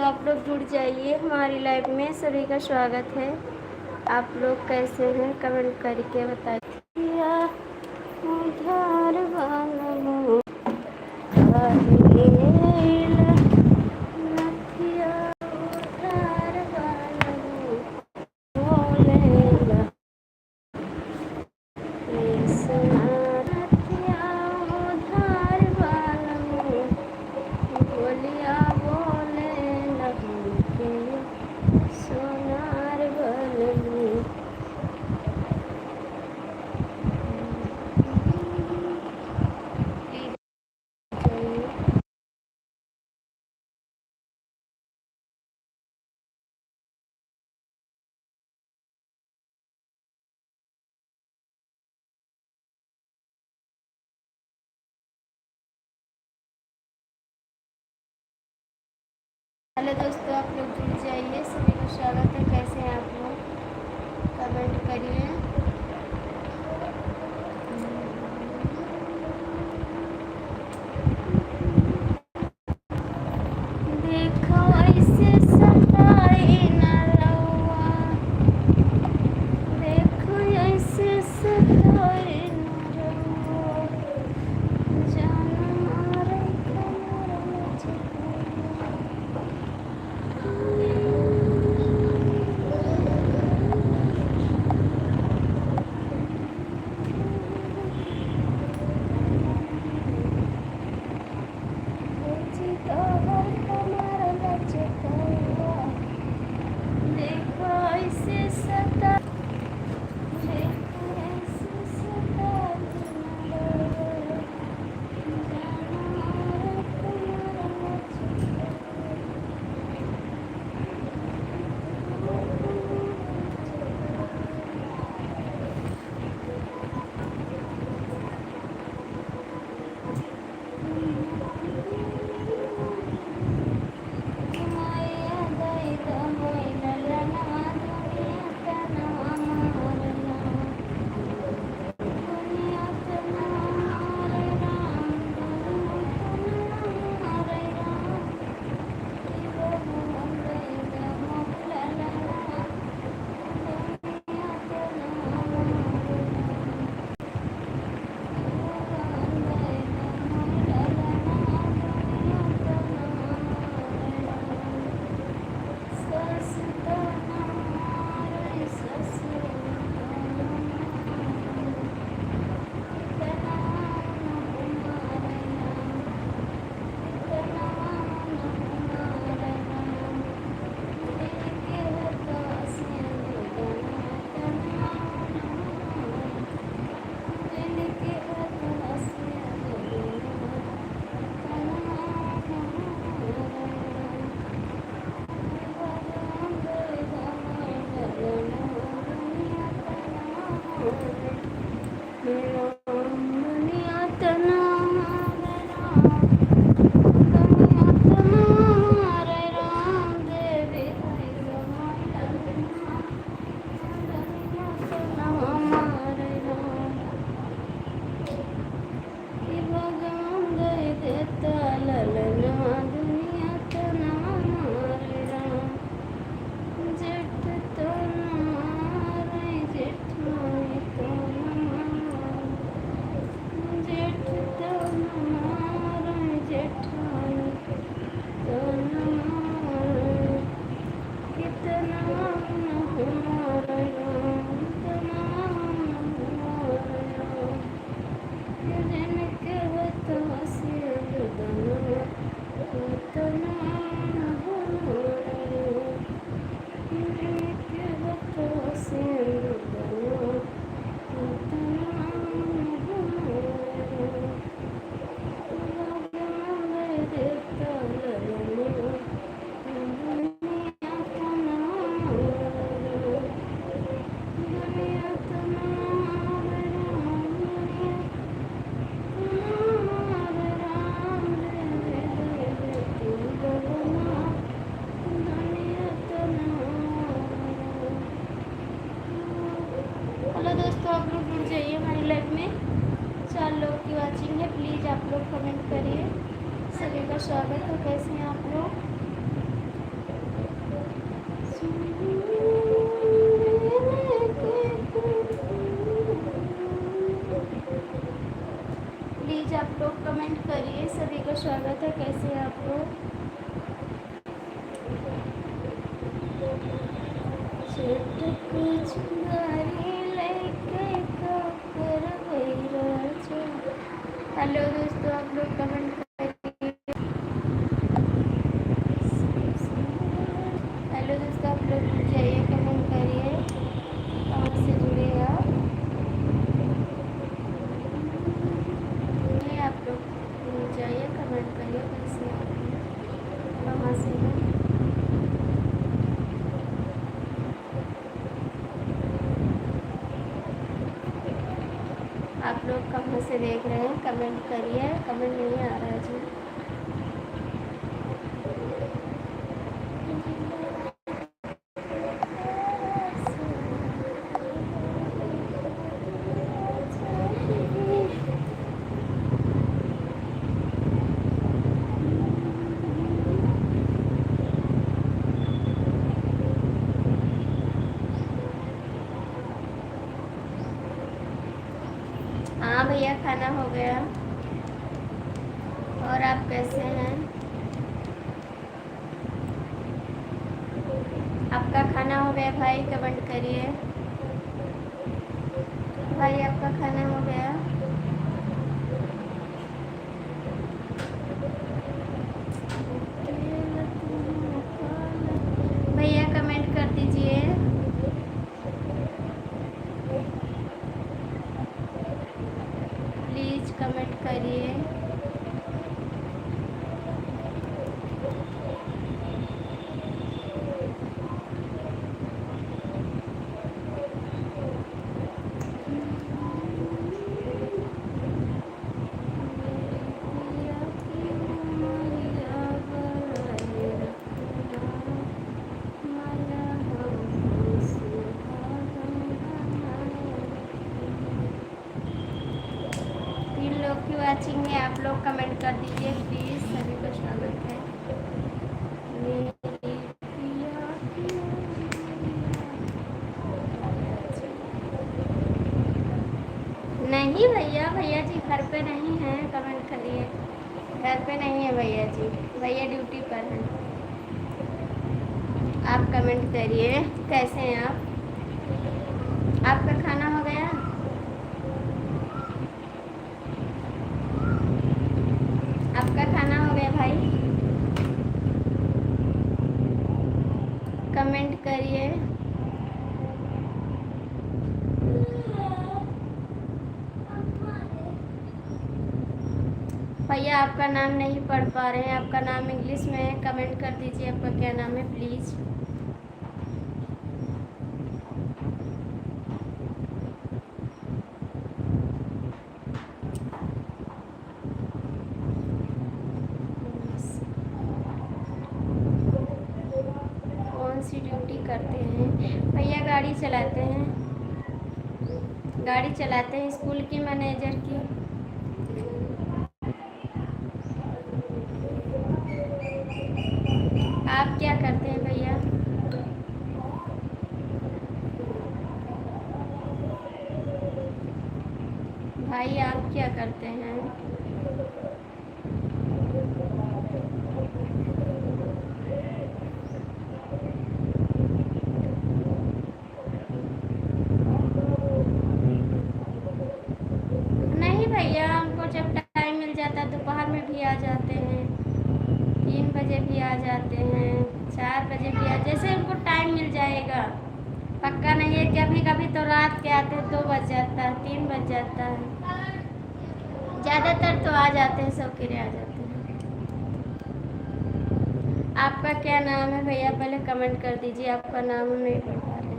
आप लोग जुड़ जाइए हमारी लाइव में। सभी का स्वागत है। आप लोग कैसे हैं कमेंट करके बताइए। उधार वालों नथिया उधार वालों बोलेला नथिया उधार वालों बोलिया बोले लहू के सोनार वालों। हेलो दोस्तों, आप लोग जुड़ जाइए। सभी का स्वागत है। कैसे हैं आप लोग कमेंट करिए। देखो ऐसे सताई न रउआ, देखो ऐसे सताई न रउआ, जान मारे कमर मुझको। देखो ऐसे सता, देखो ऐसे सता हेलो दोस्तों, आप लोग जुड़ जाइए हमारी लाइव में। 4 लोग की वाचिंग है। प्लीज़ आप लोग कमेंट करिए। सभी का स्वागत है। कैसे हैं आप लोग? कमेंट करिए। सभी का स्वागत है। कैसे हैं आप लोग? हेलो दोस्तों, आप लोग कमेंट करिए। हेलो दोस्तों, आप लोग जाइए कमेंट करिए कहाँ से जुड़े आप। नहीं, आप लोग जाइए कमेंट करिए कैसे आप कहाँ से हैं। आप लोग कहाँ से देख रहे हैं कमेंट करिए। कमेंट नहीं आ रहा है जी। हाँ भैया, खाना हो गया। और आप कैसे हैं? आपका खाना हो गया भाई? कमेंट करिए भाई, आपका खाना हो गया? भैया कमेंट कर दीजिए। प्लीज़ कमेंट करिए। की वाचिंग है, आप लोग कमेंट कर दीजिए प्लीज़। सभी का स्वागत है। नहीं भैया, भैया जी घर पे नहीं हैं। कमेंट करिए। घर पे नहीं है भैया जी, भैया ड्यूटी पर हैं। आप कमेंट करिए कैसे हैं आप। आपका खाना हो गया? आपका खाना हो गया भाई? कमेंट करिए। भैया आपका नाम नहीं पढ़ पा रहे हैं, आपका नाम इंग्लिश में है। कमेंट कर दीजिए आपका क्या नाम है प्लीज़। कौन सी ड्यूटी करते हैं भैया? गाड़ी चलाते हैं। गाड़ी चलाते हैं, स्कूल की मैनेजर की। आप क्या करते हैं भैया? भाई आप क्या करते हैं? नहीं भैया, हमको जब टाइम मिल जाता है दोपहर में भी आ जाते हैं, 3 बजे भी आ जाते हैं, 4 बजे भी जैसे हमको टाइम मिल जाएगा। पक्का नहीं है। कभी कभी तो रात के आते हैं 2 बज जाता है, 3 बज जाता है। ज़्यादातर तो आ जाते हैं, सब किरे आ जाते हैं। आपका क्या नाम है भैया? पहले कमेंट कर दीजिए। आपका नाम हम नहीं पढ़ पा रहे हैं।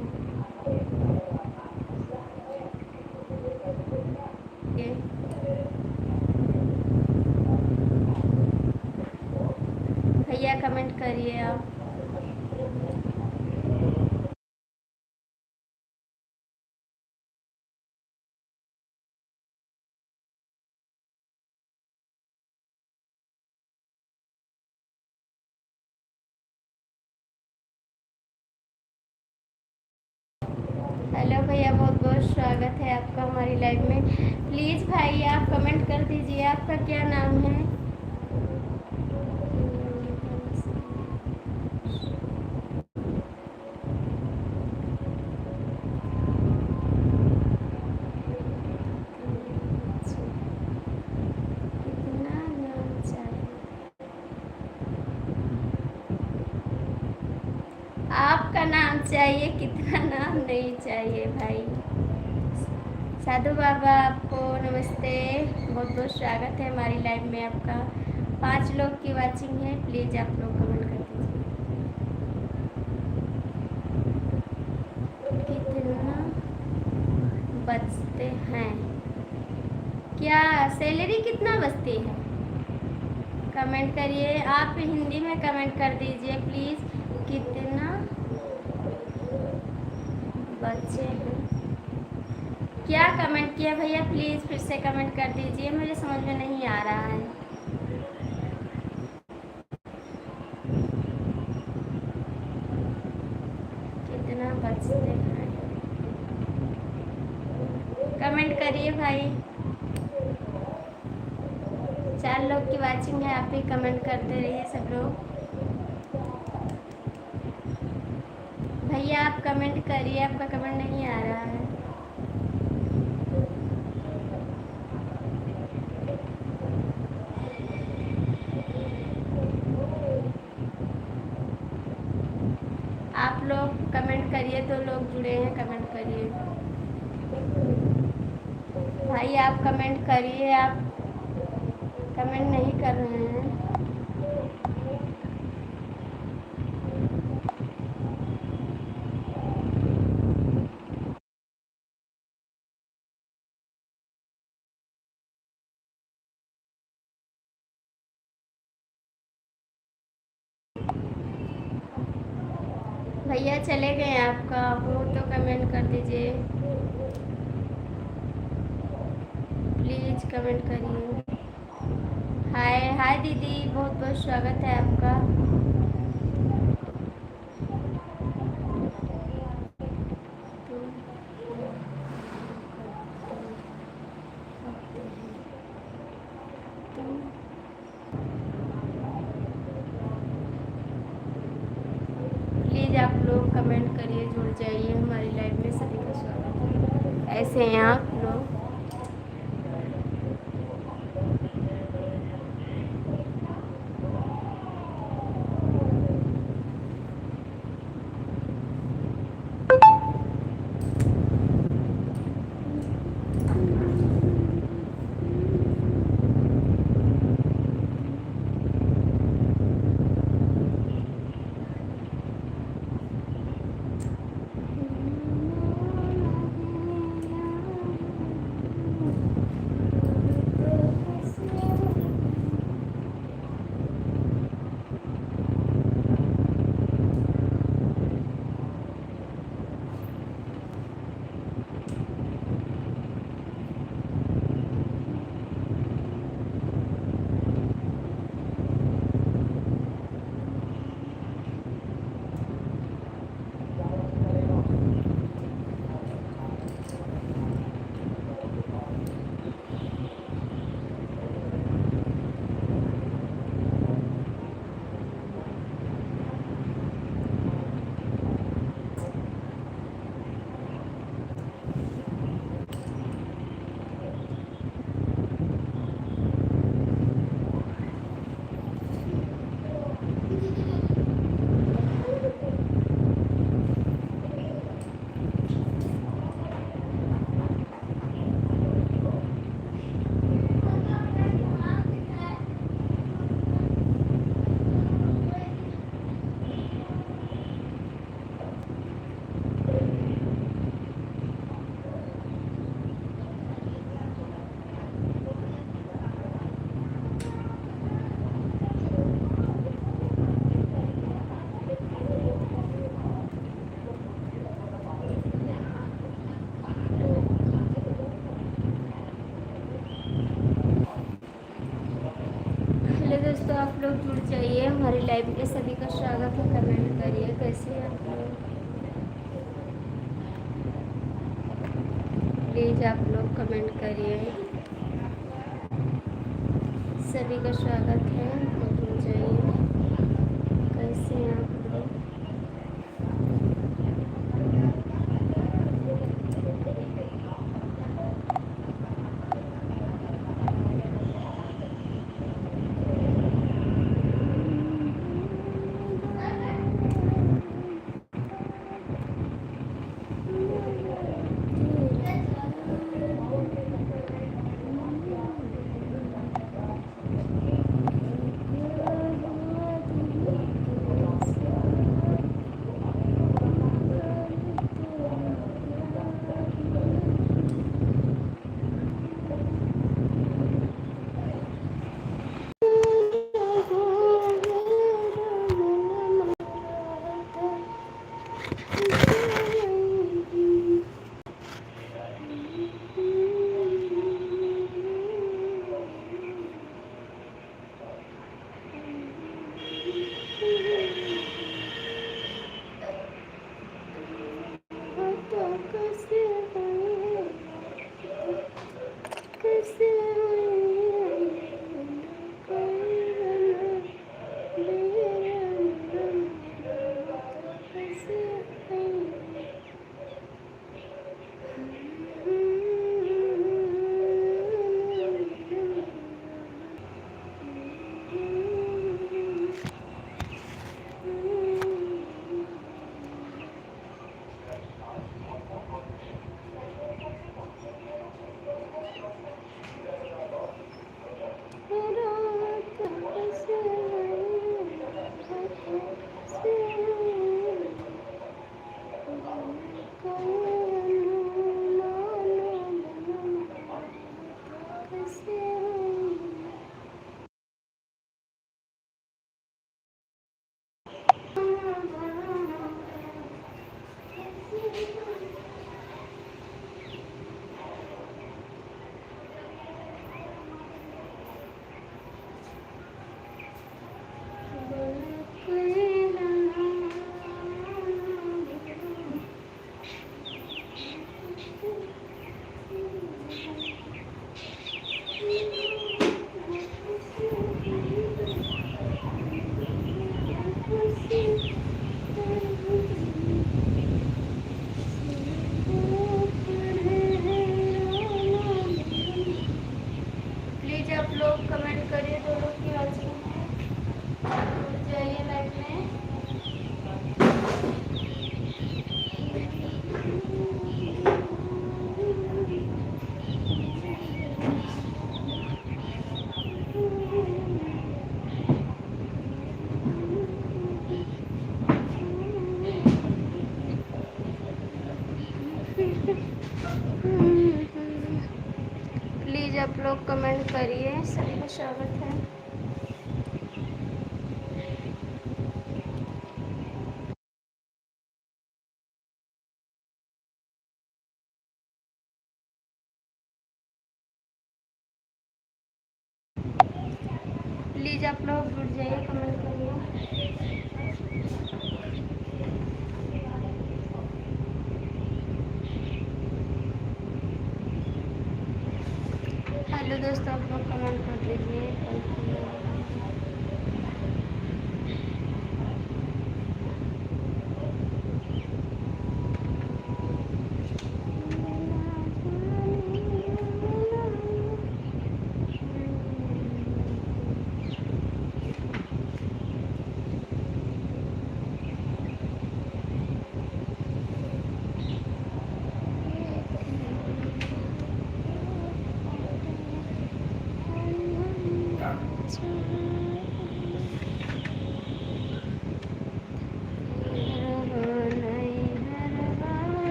भैया कमेंट करिए आप। हेलो हेलो भैया, बहुत बहुत स्वागत है आपका हमारी लाइव में। प्लीज़ भाई आप कमेंट कर दीजिए, आपका क्या नाम है। कितना नाम चाहिए आपका? नाम चाहिए, कितना नाम नहीं चाहिए भाई। साधु बाबा आपको नमस्ते, बहुत बहुत स्वागत है हमारी लाइव में आपका। 5 लोग की वाचिंग है, प्लीज़ आप लोग कमेंट कर दीजिए कितना बचते हैं, क्या सैलरी कितना बचती है। कमेंट करिए, आप हिंदी में कमेंट कर दीजिए प्लीज़, कितना बच्चे हैं। क्या कमेंट किया भैया, प्लीज़ फिर से कमेंट कर दीजिए, मुझे समझ में नहीं आ रहा है। कितना बचते हैं, कमेंट करिए भाई। 4 लोग की वाचिंग है, आप भी कमेंट करते रहिए सब लोग। भैया आप कमेंट करिए, आपका कमेंट नहीं आ रहा है। आप लोग कमेंट करिए, 2 लोग जुड़े हैं, कमेंट करिए भाई, आप कमेंट करिए। आप कमेंट नहीं कर रहे हैं। भैया चले गए, आपका हो तो कमेंट कर दीजिए, प्लीज़ कमेंट करिए। हाय हाय दीदी, बहुत बहुत स्वागत है आपका। प्लीज़ आप लोग कमेंट करिए, जुड़ जाइए हमारी लाइव में, सभी का स्वागत है। ऐसे हैं आप लोग। दोस्तों आप लोग जुड़ जाइए हमारी लाइव में, सभी का स्वागत है। कमेंट करिए कैसे हैं आप लोग। प्लीज़ आप लोग कमेंट करिए। सभी का स्वागत है, तो भूल जाइए। कैसे हैं आप लोग? प्लीज़ आप लोग कमेंट करिए, दोनों की हालचाल है। जाइए लाइव में। प्लीज़ आप लोग कमेंट करिए, सभी का स्वागत है। प्लीज़ आप लोग जुड़ जाइए, कमेंट करिए। हेलो दोस्तों, आप लोग कमेंट कर दीजिए।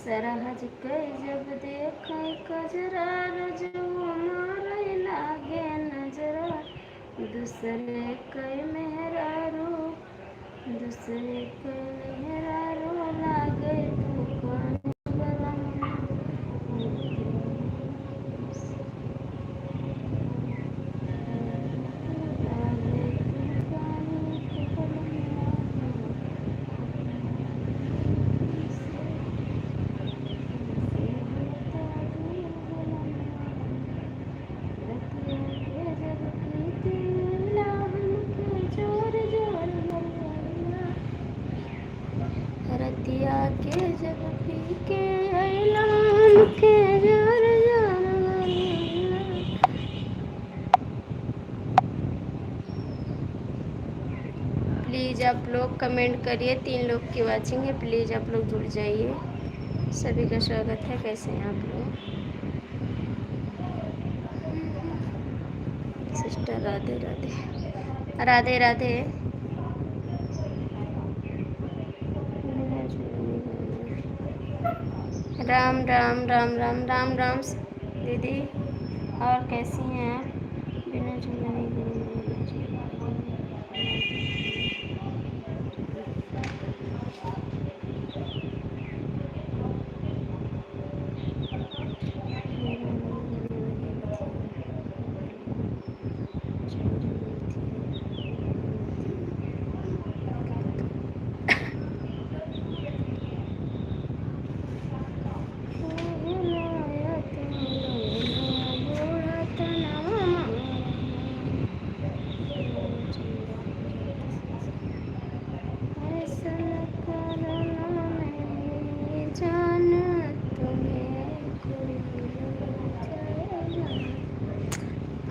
सरहज के जब देखे कजरा रजू मारे लागे नजरा दूसरे के मेहरारू दूसरे के मेहरारू लागे तू कौन रतिया के जब पी के ऐलान के जोर जोर प्लीज़ आप लोग कमेंट करिए। 3 लोग की वाचिंग है, प्लीज़ आप लोग जुड़ जाइए। सभी का स्वागत है। कैसे हैं आप लोग? सिस्टर राधे राधे राधे राधे। राम राम राम राम राम राम दीदी, और कैसी हैं आप? बिना झुलाने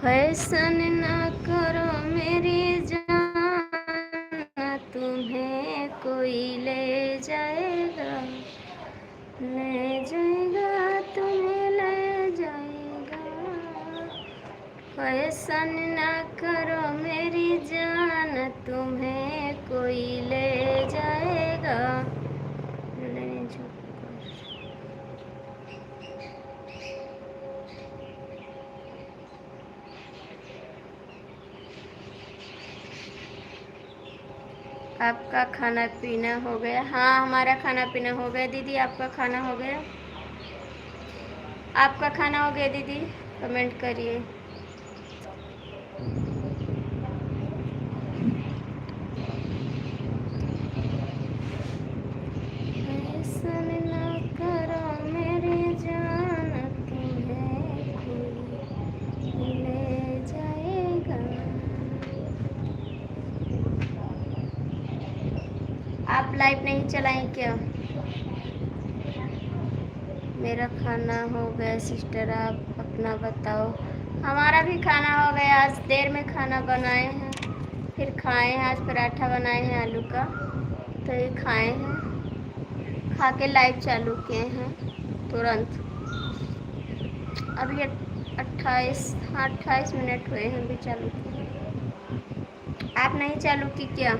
फैशन ना करो मेरी जान तुम्हें कोई ले जाएगा तुम्हें ले जाएगा। फैशन ना करो मेरी जान तुम्हें कोई ले जाएगा। आपका खाना पीना हो गया? हाँ, हमारा खाना पीना हो गया दीदी। आपका खाना हो गया? आपका खाना हो गया दीदी? कमेंट करिए। ऐसा ना करो मेरी जान तुम्हें कोई ले जाएगा। आप लाइव नहीं चलाएं क्या? मेरा खाना हो गया सिस्टर, आप अपना बताओ। हमारा भी खाना हो गया। आज देर में खाना बनाए हैं, फिर खाए हैं। आज पराठा बनाए हैं आलू का, तो ये खाए हैं। खा के लाइव चालू किए हैं तुरंत। अभी 28 मिनट हुए हैं अभी चालू किए। आप नहीं चालू की क्या?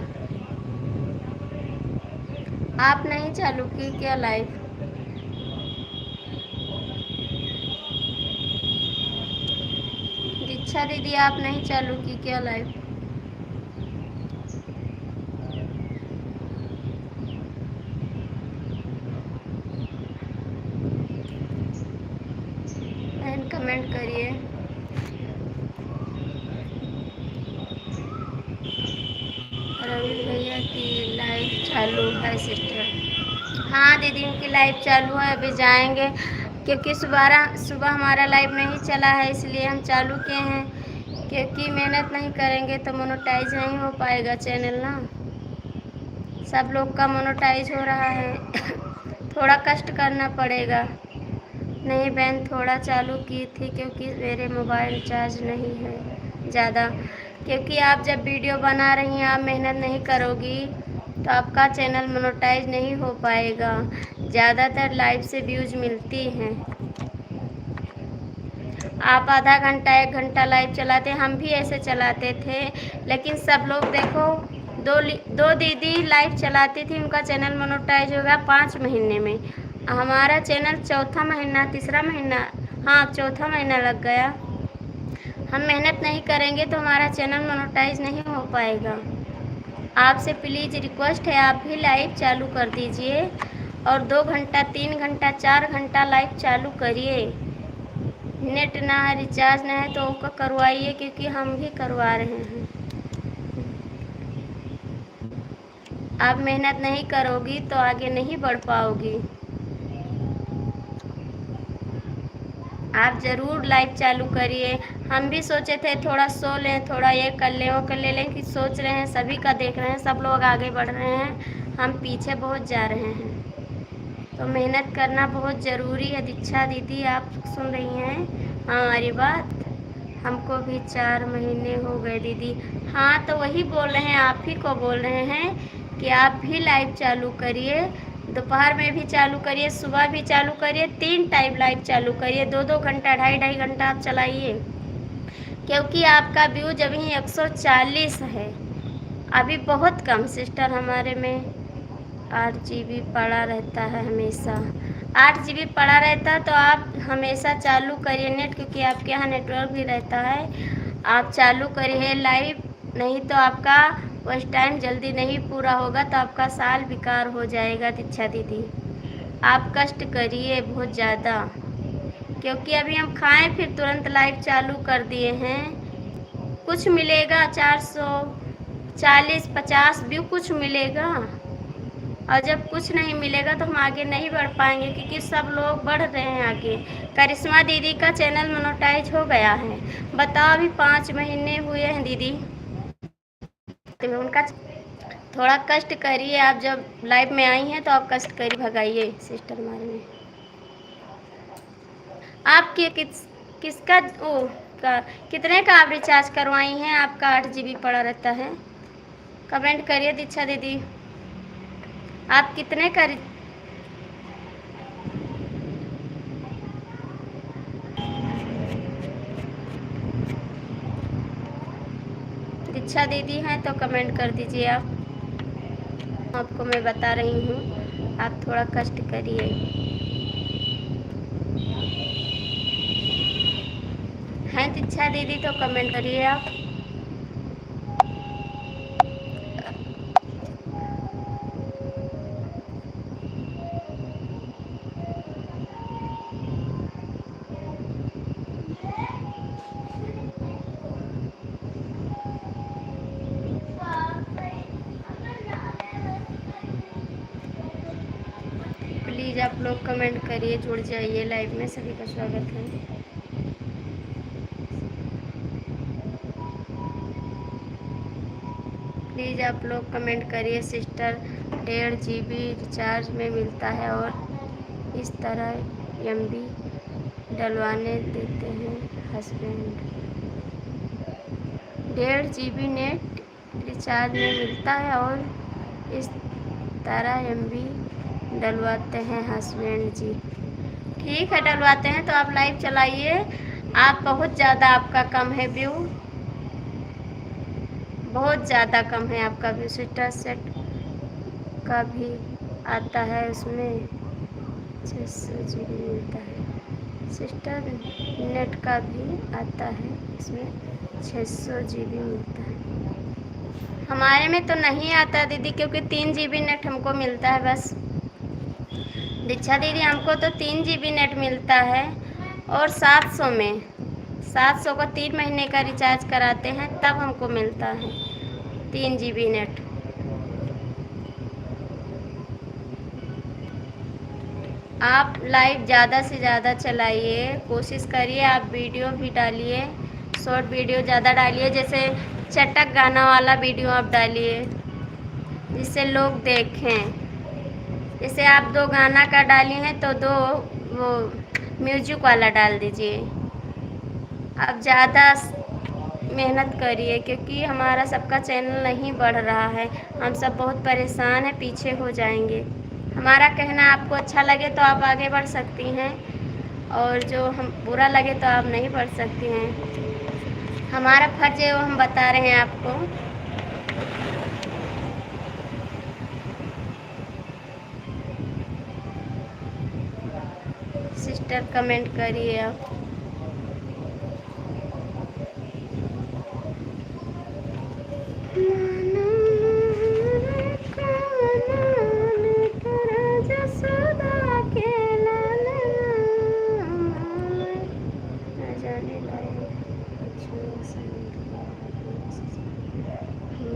आप नहीं चालू की क्या लाइव? दीक्षा दीदी, आप नहीं चालू की क्या लाइव? कमेंट करिए। रवि भैया की लाइव चालू है सिस्टर। हाँ दीदी, उनकी लाइव चालू है। अभी जाएंगे क्योंकि सुबह हमारा लाइव नहीं चला है, इसलिए हम चालू किए हैं। क्योंकि मेहनत नहीं करेंगे तो मोनेटाइज नहीं हो पाएगा चैनल ना। सब लोग का मोनेटाइज हो रहा है थोड़ा कष्ट करना पड़ेगा। नहीं बहन, थोड़ा चालू की थी क्योंकि मेरे मोबाइल चार्ज नहीं है ज़्यादा। क्योंकि आप जब वीडियो बना रही हैं, आप मेहनत नहीं करोगी तो आपका चैनल मोनेटाइज नहीं हो पाएगा। ज़्यादातर लाइव से व्यूज मिलती हैं। आप आधा घंटा 1 घंटा लाइव चलाते, हम भी ऐसे चलाते थे। लेकिन सब लोग देखो, दो दीदी लाइव चलाती थी, उनका चैनल मोनेटाइज हो गया 5 महीने में। हमारा चैनल चौथा महीना, तीसरा महीना, हाँ चौथा महीना लग गया। हम मेहनत नहीं करेंगे तो हमारा चैनल मोनेटाइज नहीं हो पाएगा। आपसे प्लीज़ रिक्वेस्ट है, आप भी लाइव चालू कर दीजिए और 2 घंटा, 3 घंटा, 4 घंटा लाइव चालू करिए। नेट ना है, रिचार्ज ना है तो उसका करवाइए, क्योंकि हम भी करवा रहे हैं। आप मेहनत नहीं करोगी तो आगे नहीं बढ़ पाओगी। आप ज़रूर लाइव चालू करिए। हम भी सोचे थे थोड़ा सो लें, थोड़ा ये कर लें, वो कर ले, लेकिन सोच रहे हैं सभी का देख रहे हैं, सब लोग आगे बढ़ रहे हैं, हम पीछे बहुत जा रहे हैं। तो मेहनत करना बहुत ज़रूरी है। दीक्षा दीदी आप सुन रही हैं हमारी बात? हमको भी 4 महीने हो गए दीदी। हाँ तो वही बोल रहे हैं, आप ही को बोल रहे हैं कि आप भी लाइव चालू करिए, दोपहर में भी चालू करिए, सुबह भी चालू करिए, 3 टाइम लाइव चालू करिए, 2-2 घंटा, ढाई घंटा आप चलाइए, क्योंकि आपका व्यूज अभी 140 है, अभी बहुत कम सिस्टर। हमारे में 8 GB पड़ा रहता है हमेशा। 8 GB पड़ा रहता है तो आप हमेशा चालू करिए नेट, क्योंकि आपके यहाँ नेटवर्क भी रहता है। आप चालू करिए लाइव, नहीं तो आपका उस टाइम जल्दी नहीं पूरा होगा तो आपका साल बेकार हो जाएगा। दीक्षा दीदी आप कष्ट करिए बहुत ज़्यादा, क्योंकि अभी हम खाएं फिर तुरंत लाइव चालू कर दिए हैं। कुछ मिलेगा 440-50 व्यू कुछ मिलेगा, और जब कुछ नहीं मिलेगा तो हम आगे नहीं बढ़ पाएंगे, क्योंकि सब लोग बढ़ रहे हैं आगे। करिश्मा दीदी का चैनल मोनेटाइज हो गया है, बताओ अभी 5 महीने हुए हैं दीदी। तो उनका थोड़ा कष्ट करिए, आप जब लाइव में आई हैं तो आप कष्ट करिए, भगाइए सिस्टर हमारे में। आप किसका ओ का कितने का आप रिचार्ज करवाई हैं? आपका 8 GB पड़ा रहता है। कमेंट करिए दीक्षा दीदी, आप कितने का दीक्षा दीदी हैं तो कमेंट कर दीजिए। आपको मैं बता रही हूँ, आप थोड़ा कष्ट करिए। हैं दीक्षा दीदी तो कमेंट करिए आप। प्लीज़ आप लोग कमेंट करिए, जुड़ जाइए लाइव में, सभी का स्वागत है। प्लीज़ आप लोग कमेंट करिए सिस्टर। 1.5 GB रिचार्ज में मिलता है और इस तरह MB डलवाने देते हैं हस्बैंड। 1.5 GB नेट रिचार्ज में मिलता है और इस तरह MB डलवाते हैं हस्बैंड जी। ठीक है, डलवाते हैं तो आप लाइव चलाइए। आप बहुत ज़्यादा आपका कम है व्यू, बहुत ज़्यादा कम है आपका व्यू। सिस्टर सेट का भी आता है, उसमें 600 GB मिलता है। सिस्टर नेट का भी आता है, इसमें 600 GB मिलता है। हमारे में तो नहीं आता दीदी, क्योंकि 3 GB नेट हमको मिलता है बस। दीक्षा दीदी हमको तो 3 GB नेट मिलता है, और 700 को 3 महीने का रिचार्ज कराते हैं तब हमको मिलता है 3 GB नेट। आप लाइव ज़्यादा से ज़्यादा चलाइए, कोशिश करिए, आप वीडियो भी डालिए, शॉर्ट वीडियो ज़्यादा डालिए, जैसे चटक गाना वाला वीडियो आप डालिए जिससे लोग देखें। जैसे आप 2 गाना का डाली हैं तो 2 वो म्यूजिक वाला डाल दीजिए। आप ज़्यादा मेहनत करिए, क्योंकि हमारा सबका चैनल नहीं बढ़ रहा है, हम सब बहुत परेशान हैं, पीछे हो जाएंगे। हमारा कहना आपको अच्छा लगे तो आप आगे बढ़ सकती हैं, और जो हम बुरा लगे तो आप नहीं बढ़ सकती हैं। हमारा फर्ज है वो हम बता रहे हैं आपको। सिस्टर कमेंट करिए आप।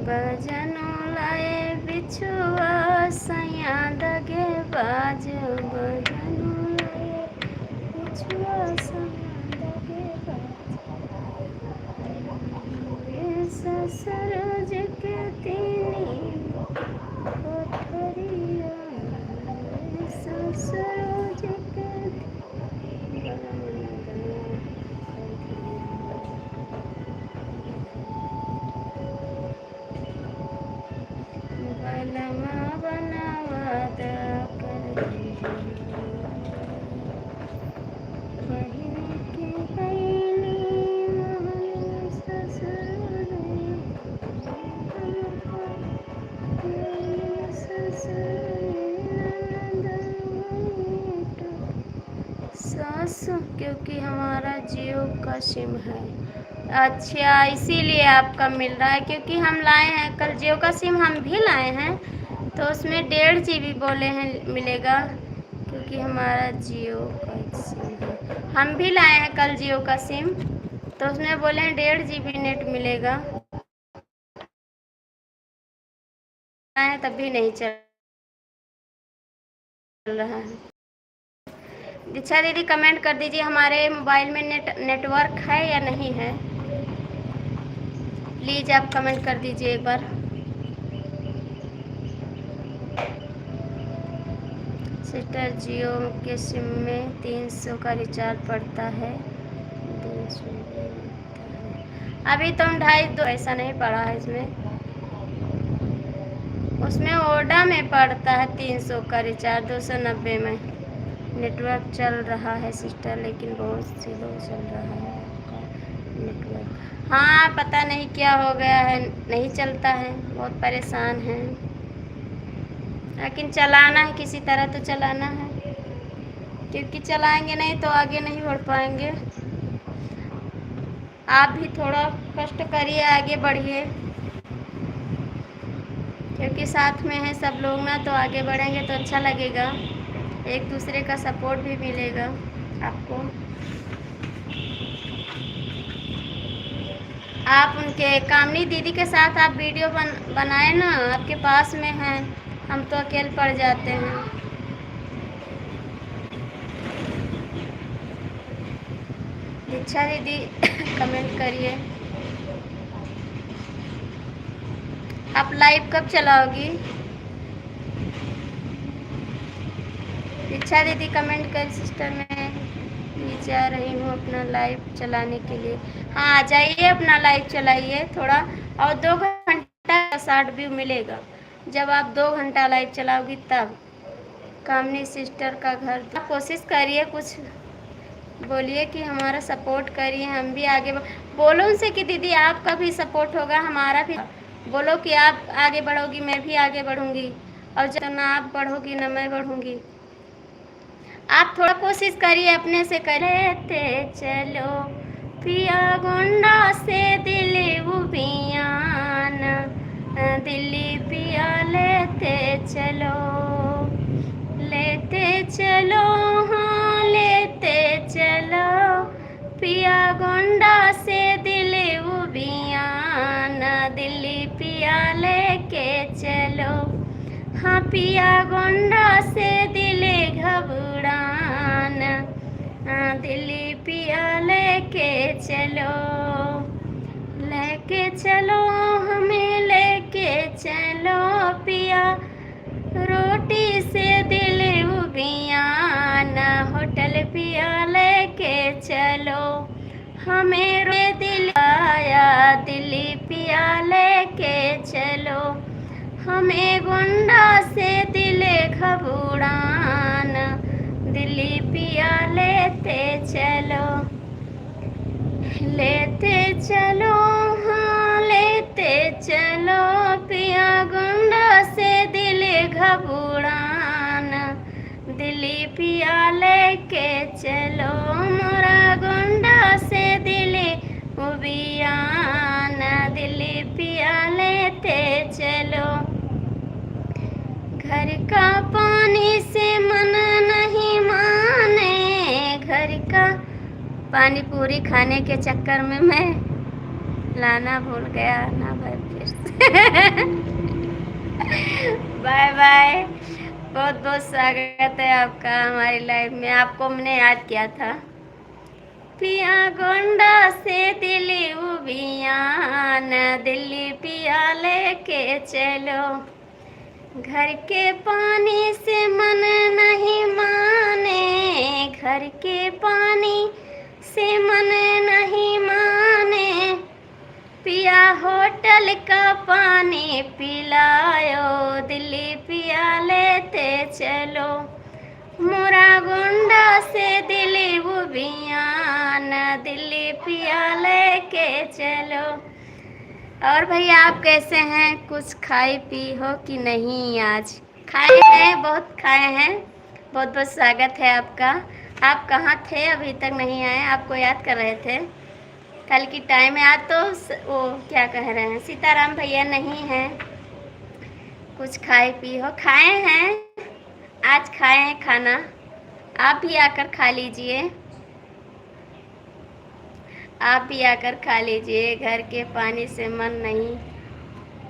बजनो लाए बिछुआ सैया दगे बाज, बजनो लाए बिछुआ सैया दगे बाज, ससुर जी के तीनी कोठरिया, ससुर जी के बलमा बनावा द कर बहिन के गईली मोहन ससुर, सासू क्योंकि हमारा जियो का सिम है। अच्छा, इसीलिए आपका मिल रहा है, क्योंकि हम लाए हैं कल जियो का सिम, हम भी लाए हैं तो उसमें 1.5 GB बोले हैं मिलेगा, क्योंकि हमारा जियो का सिम है। हम भी लाए हैं कल जियो का सिम तो उसमें बोले हैं 1.5 GB नेट मिलेगा, है तब भी नहीं चल रहा है। दीक्षा दीदी कमेंट कर दीजिए हमारे मोबाइल में नेटवर्क है या नहीं है, प्लीज़ आप कमेंट कर दीजिए एक बार। सिस्टर जियो के सिम में 300 का रिचार्ज पड़ता है, 200 अभी तो हम 250 ऐसा नहीं पड़ा है इसमें, उसमें ओडा में पड़ता है 300 का रिचार्ज 290 में। नेटवर्क चल रहा है सिस्टर, लेकिन बहुत स्लो चल रहा है आपका नेटवर्क। हाँ पता नहीं क्या हो गया है, नहीं चलता है, बहुत परेशान हैं, लेकिन चलाना है, किसी तरह तो चलाना है, क्योंकि चलाएंगे नहीं तो आगे नहीं बढ़ पाएंगे। आप भी थोड़ा कष्ट करिए, आगे बढ़िए, क्योंकि साथ में है सब लोग ना, तो आगे बढ़ेंगे तो अच्छा लगेगा, एक दूसरे का सपोर्ट भी मिलेगा आपको। आप उनके कामनी दीदी के साथ आप वीडियो बनाए ना, आपके पास में हैं, हम तो अकेले पड़ जाते हैं। दीक्षा दीदी कमेंट करिए, आप लाइव कब चलाओगी? दीक्षा दीदी कमेंट कर सिस्टर, मैं नीचे आ रही हूँ अपना लाइव चलाने के लिए। हाँ आ जाइए, अपना लाइव चलाइए थोड़ा, और 2 घंटा 60 व्यू मिलेगा जब आप 2 घंटा लाइव चलाओगी तब। कामनी सिस्टर का घर, आप कोशिश करिए, कुछ बोलिए कि हमारा सपोर्ट करिए, हम भी आगे बोलो उनसे कि दीदी आपका भी सपोर्ट होगा, हमारा भी। बोलो कि आप आगे बढ़ोगी मैं भी आगे बढ़ूंगी, और जब ना आप बढ़ोगी ना मैं बढ़ूंगी। आप थोड़ा कोशिश करिए अपने से, करते चलो पिया गोंडा से दिल्ली उबियान, दिल्ली पिया लेते चलो, लेते चलो, हाँ लेते चलो पिया गोंडा से दिल्ली उबियान, दिल्ली पिया लेके चलो, हाँ पिया गोंडा से दिले घबरान, दिल्ली पिया लेके चलो, लेके चलो हमें लेके चलो पिया, रोटी से दिल उबियान, होटल पिया लेके चलो, हमें रे दिल आया, दिल्ली पिया लेके चलो, हमें गोंडा से दिले घबरान, दिल्ली पिया लेते चलो, लेते चलो, हाँ लेते चलो पिया गोंडा से दिले घबरान, दिल्ली पिया लेके चलो, मोरा गोंडा से दिल्ली उबियाना, दिल्ली पिया लेते चलो। घर का पानी से मन नहीं माने, घर का पानी पूरी खाने के चक्कर में मैं लाना भूल गया ना भाई, फिर से बाय बाय। बहुत बहुत स्वागत है आपका हमारी लाइफ में। आपको मैंने याद किया था। पिया गोंडा से दिल्ली उबियान, दिल्ली पिया लेके चलो। घर के पानी से मन नहीं माने, घर के पानी से मन नहीं माने, पिया होटल का पानी पिलायो, दिल्ली पिया लेते चलो। मोरा गोंडा से दिल्ली उबियान, दिल्ली पिया लेके चलो। और भैया आप कैसे हैं? कुछ खाए पी हो कि नहीं? आज खाए हैं, बहुत खाए हैं। बहुत बहुत स्वागत है आपका। आप कहाँ थे? अभी तक नहीं आए, आपको याद कर रहे थे। कल की टाइम है। आज तो वो क्या कह रहे हैं, सीताराम भैया नहीं हैं। कुछ खाए पी हो? खाए हैं, आज खाए हैं खाना। आप भी आकर खा लीजिए, आप भी आकर खा लीजिए। घर के पानी से मन नहीं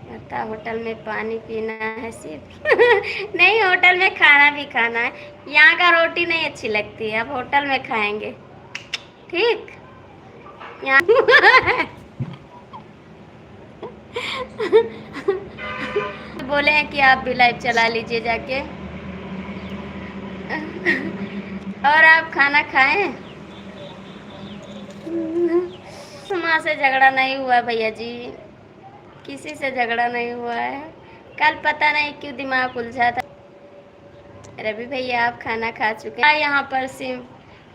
करता, होटल में पानी पीना है सिर्फ नहीं, होटल में खाना भी खाना है। यहाँ का रोटी नहीं अच्छी लगती है, अब होटल में खाएंगे, ठीक? यहाँ बोले हैं कि आप भी लाइव चला लीजिए जाके। और आप खाना खाएं? माँ से झगड़ा नहीं हुआ भैया जी, किसी से झगड़ा नहीं हुआ है। कल पता नहीं क्यों दिमाग उलझा था। रवि भैया आप खाना खा चुके हैं? यहाँ पर सिम,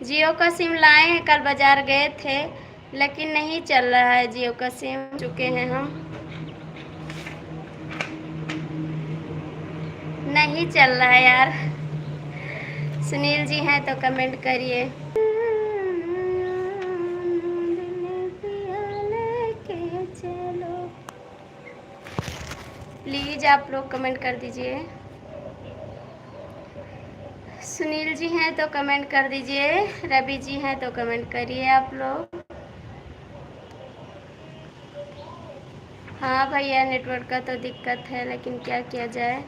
जियो का सिम लाए हैं, कल बाजार गए थे लेकिन नहीं चल रहा है जियो का सिम। चुके हैं हम, नहीं चल रहा है यार। सुनील जी हैं तो कमेंट करिए। प्लीज आप लोग कमेंट कर दीजिए। सुनील जी हैं तो कमेंट कर दीजिए, रवि जी हैं तो कमेंट करिए आप लोग। हाँ भैया, नेटवर्क का तो दिक्कत है, लेकिन क्या किया जाए,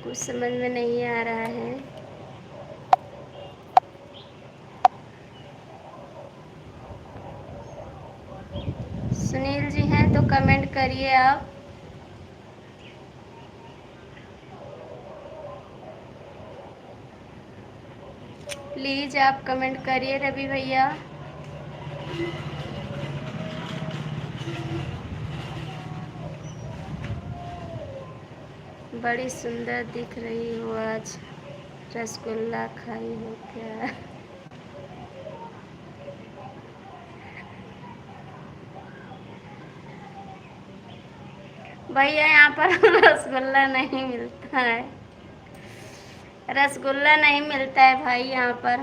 कुछ समझ में नहीं आ रहा है। सुनील जी हैं तो कमेंट करिए आप। प्लीज आप कमेंट करिए रवि भैया। बड़ी सुंदर दिख रही हो आज, रसगुल्ला खाई हो क्या? भैया यहाँ पर रसगुल्ला नहीं मिलता है, रसगुल्ला नहीं मिलता है भाई यहाँ पर।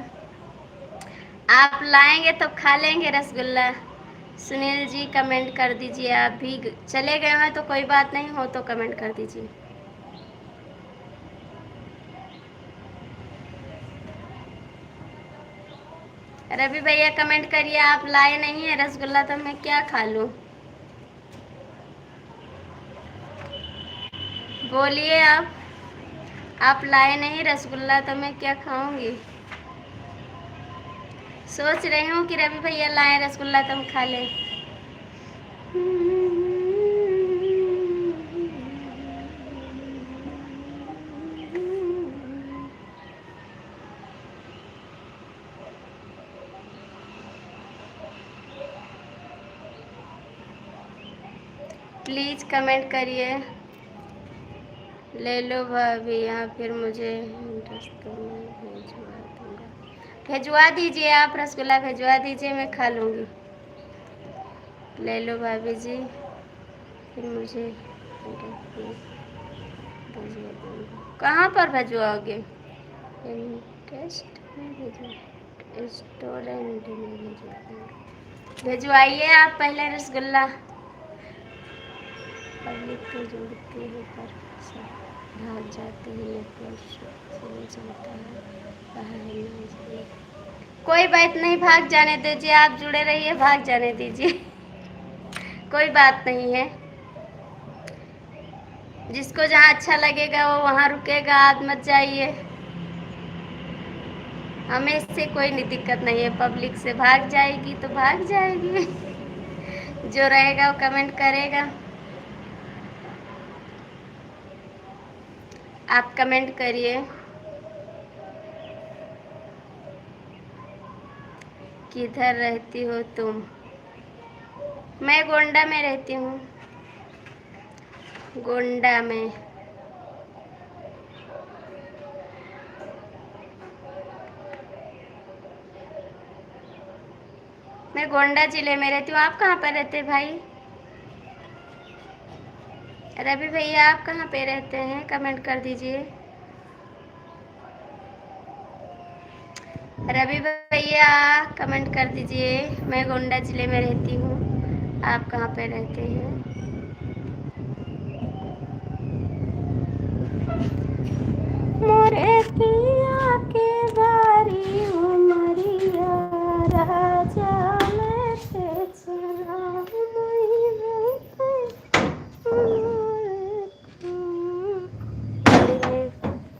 आप लाएंगे तो खा लेंगे रसगुल्ला। सुनील जी कमेंट कर दीजिए। आप भी चले गए हैं तो कोई बात नहीं, हो तो कमेंट कर दीजिए। रवि भैया कमेंट करिए, आप लाए नहीं है रसगुल्ला तो मैं क्या खा लूँ? बोलिए आप लाए नहीं रसगुल्ला तो मैं क्या खाऊंगी? सोच रही हूँ कि रवि भैया लाए रसगुल्ला तो हम खा लें। प्लीज़ कमेंट करिए। ले लो भाभी, या फिर मुझे भिजवा दूँगा। भिजवा दीजिए, आप रसगुल्ला भिजवा दीजिए, मैं खा लूँगी। ले लो भाभी जी, फिर मुझे भिजवा दूँगा। कहाँ पर भिजवाओगे? टेस्ट में रेस्टोरेंट में भिजवाइए आप पहले रसगुल्ला। पब्लिक तो जोड़ती है पर सब भाग जाते हैं, नेटवर्क स्लो चलता है, बाहर ना इसलिए। कोई बात नहीं, भाग जाने दीजिए, आप जुड़े रहिए, भाग जाने दीजिए, कोई बात नहीं है। जिसको जहाँ अच्छा लगेगा वो वहाँ रुकेगा, आप मत जाइए। हमें इससे कोई दिक्कत नहीं है, पब्लिक से भाग जाएगी तो भाग जाएगी, जो रहेगा वो कमेंट करेगा। आप कमेंट करिए। किधर रहती हो तुम? मैं गोंडा में रहती हूँ, गोंडा में। मैं गोंडा जिले में रहती हूँ। आप कहाँ पर रहते हैं भाई? रवि भैया आप कहाँ पे रहते हैं? कमेंट कर दीजिए। रवि भैया कमेंट कर दीजिए। मैं गोंडा जिले में रहती हूँ, आप कहाँ पे रहते हैं? मोरे पिया के बारी उमरिया राजा में से चला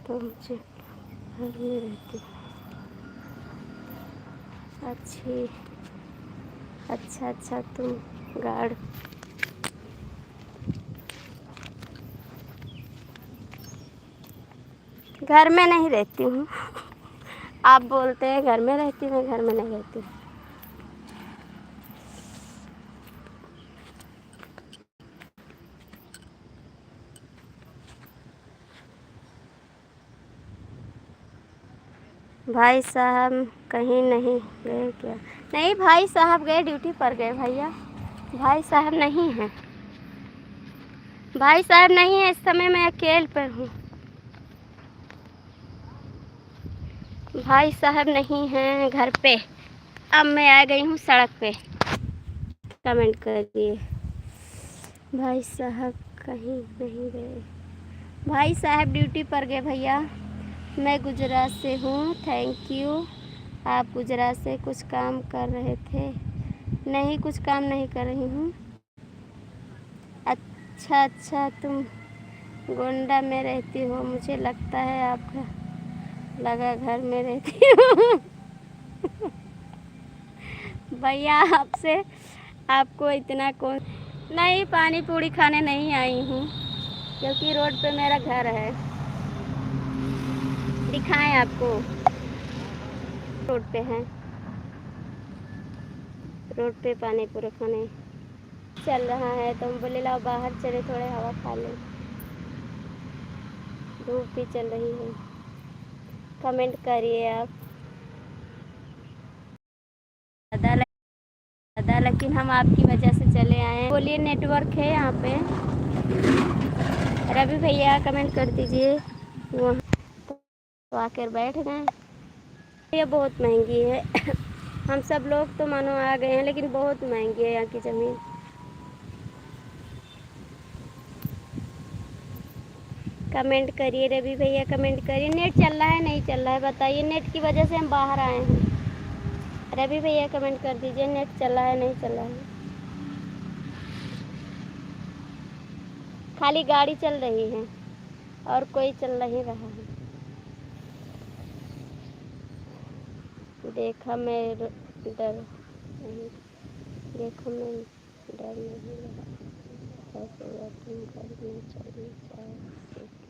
तुमसे रहती। अच्छी अच्छा तुम गार्ड। घर में नहीं रहती हूँ। आप बोलते हैं घर में रहती हूँ, घर में नहीं रहती हूँ। भाई साहब कहीं नहीं गए क्या? नहीं, भाई साहब गए, ड्यूटी पर गए भैया। भाई साहब नहीं हैं, भाई साहब नहीं है, इस समय मैं अकेले पर हूँ। भाई साहब नहीं हैं घर पे। अब मैं आ गई हूँ सड़क पे। कमेंट करिए। भाई साहब कहीं नहीं गए, भाई साहब ड्यूटी पर गए भैया। मैं गुजरात से हूँ, थैंक यू। आप गुजरात से कुछ काम कर रहे थे? नहीं, कुछ काम नहीं कर रही हूँ। अच्छा तुम गोंडा में रहती हो, मुझे लगता है आपका लगा घर में रहती हूँ। भैया आपसे आपको इतना कौन? नहीं, पानी पूड़ी खाने नहीं आई हूँ, क्योंकि रोड पे मेरा घर है। दिखाएं आपको? रोड पे हैं, रोड पे पानी पूरी खाने चल रहा है, तो हम बोले लाओ बाहर चले, थोड़े हवा खा लें, धूप भी चल रही है। कमेंट करिए आप। दादा लेकिन हम आपकी वजह से चले आए हैं। बोलिए, नेटवर्क है यहाँ पे? रवि भैया कमेंट कर दीजिए। वहाँ तो आकर बैठ गए। ये बहुत महंगी है। हम सब लोग तो मानो आ गए हैं, लेकिन बहुत महंगी है यहाँ की ज़मीन। कमेंट करिए रवि भैया, कमेंट करिए। नेट चल रहा है नहीं चल रहा है बताइए? नेट की वजह से हम बाहर आए हैं। रवि भैया कमेंट कर दीजिए, नेट चल रहा है नहीं चल रहा है? खाली गाड़ी चल रही है और कोई चल नहीं रहा है। देखा मैं डर नहीं, देखो मैं डर नहीं रहा। ऐसे हुआ तुम घर में चली जाओ, तुम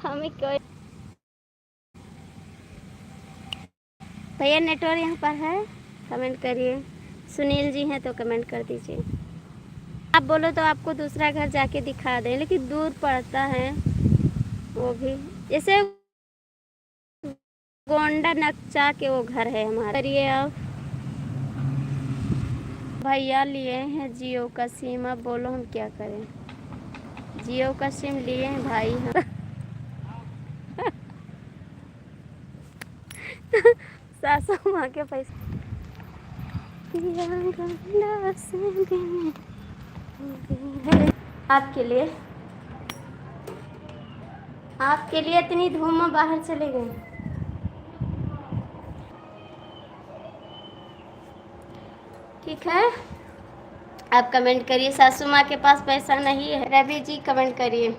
हमें कोई भैया नेटवर्क यहाँ पर है? कमेंट करिए। सुनील जी हैं तो कमेंट कर दीजिए। आप बोलो तो आपको दूसरा घर जाके दिखा दें, लेकिन दूर पड़ता है वो भी। जैसे गोंडा नक्चा के वो घर है हमारा। करिए आप। भैया लिए हैं जियो का सिम, अब बोलो हम क्या करें। जियो का सिम लिए हैं भाई हम। सासू माँ के पैसे आपके लिए, आपके लिए इतनी धूम में बाहर चले गए। ठीक है, आप कमेंट करिए सासू माँ के पास पैसा नहीं है। रवि जी कमेंट करिए,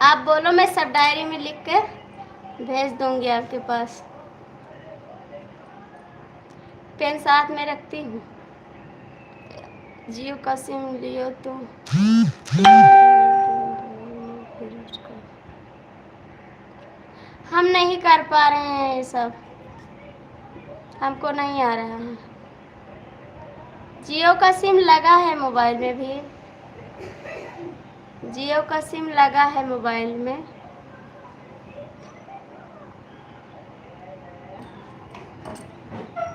आप बोलो मैं सब डायरी में लिख के भेज दूंगी आपके पास। पेन साथ में रखती हूँ। जियो का सिम लियो तो हम नहीं कर पा रहे हैं, ये सब हमको नहीं आ रहा है। जियो का सिम लगा है मोबाइल में भी, जियो का सिम लगा है मोबाइल में।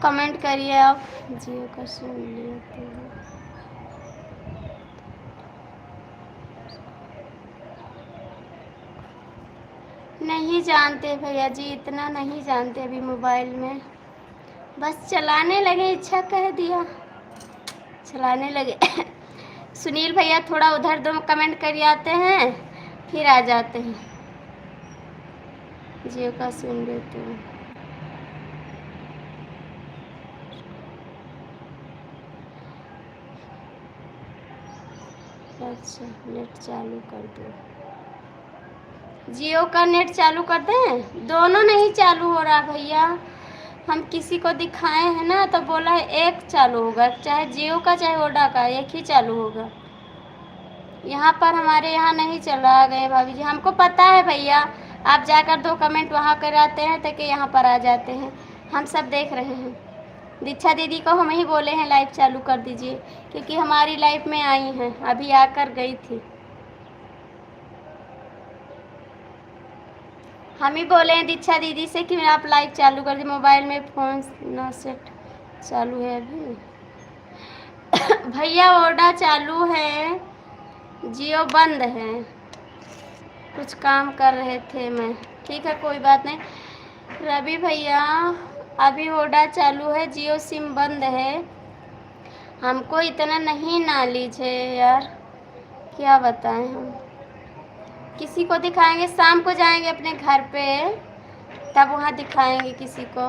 कमेंट करिए आप, जियो का सिम लिए तो नहीं जानते भैया जी, इतना नहीं जानते अभी मोबाइल में, बस चलाने लगे, इच्छा कह दिया चलाने लगे। सुनील भैया थोड़ा उधर दो कमेंट कर आते हैं, फिर आ जाते हैं। जियो का सुन लेते हैं। अच्छा नेट चालू कर दो, जियो का नेट चालू कर दें। दोनों नहीं चालू हो रहा भैया, हम किसी को दिखाए हैं ना तो बोला है एक चालू होगा, चाहे जियो का चाहे वोडा का, एक ही चालू होगा। यहाँ पर हमारे यहाँ नहीं चल रहा गए भाभी जी, हमको पता है भैया, आप जाकर दो कमेंट वहाँ कराते हैं ताकि यहाँ पर आ जाते हैं, हम सब देख रहे हैं। दीक्षा दीदी को हम ही बोले हैं लाइव चालू कर दीजिए, क्योंकि हमारी लाइफ में आई हैं, अभी आकर गई थी। हम ही बोले हैं दीक्षा दीदी से कि आप लाइव चालू कर दी, मोबाइल में फ़ोन ना सेट चालू है अभी। भैया ओडा चालू है, जियो बंद है, कुछ काम कर रहे थे मैं। ठीक है कोई बात नहीं। रवि भैया अभी ओडा चालू है, जियो सिम बंद है, हमको इतना नहीं नॉलेज है यार, क्या बताएं हम। किसी को दिखाएंगे, शाम को जाएंगे अपने घर पे, तब वहाँ दिखाएंगे किसी को।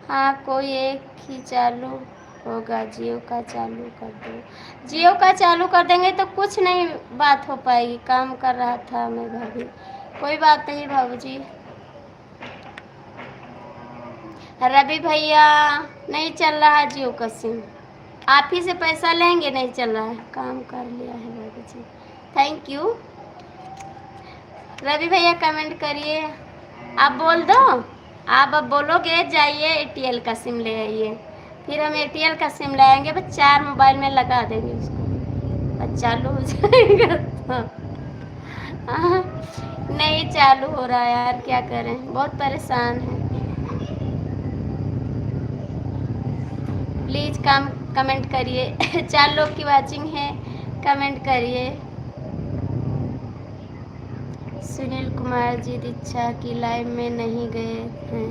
हाँ कोई एक ही चालू होगा, जियो का चालू कर दो। जियो का चालू कर देंगे तो कुछ नहीं बात हो पाएगी, काम कर रहा था मैं भाभी। कोई बात नहीं भाभी जी। रवि भैया नहीं चल रहा है जियो का सिम, आप ही से पैसा लेंगे, नहीं चल रहा है, काम कर लिया है भाभी जी। Thank you. रवि भैया कमेंट करिए, आप बोल दो, आप अब बोलोगे जाइए एयरटेल का सिम ले आइए, फिर हम एयरटेल का सिम लाएंगे, बस 4 मोबाइल में लगा देंगे उसको, बस चालू हो जाएगा। तो नहीं चालू हो रहा है यार, क्या करें, बहुत परेशान है। प्लीज़ कमेंट करिए। 4 लोग की वाचिंग है, कमेंट करिए। सुनील कुमार जी दीक्षा की लाइव में नहीं गए हैं,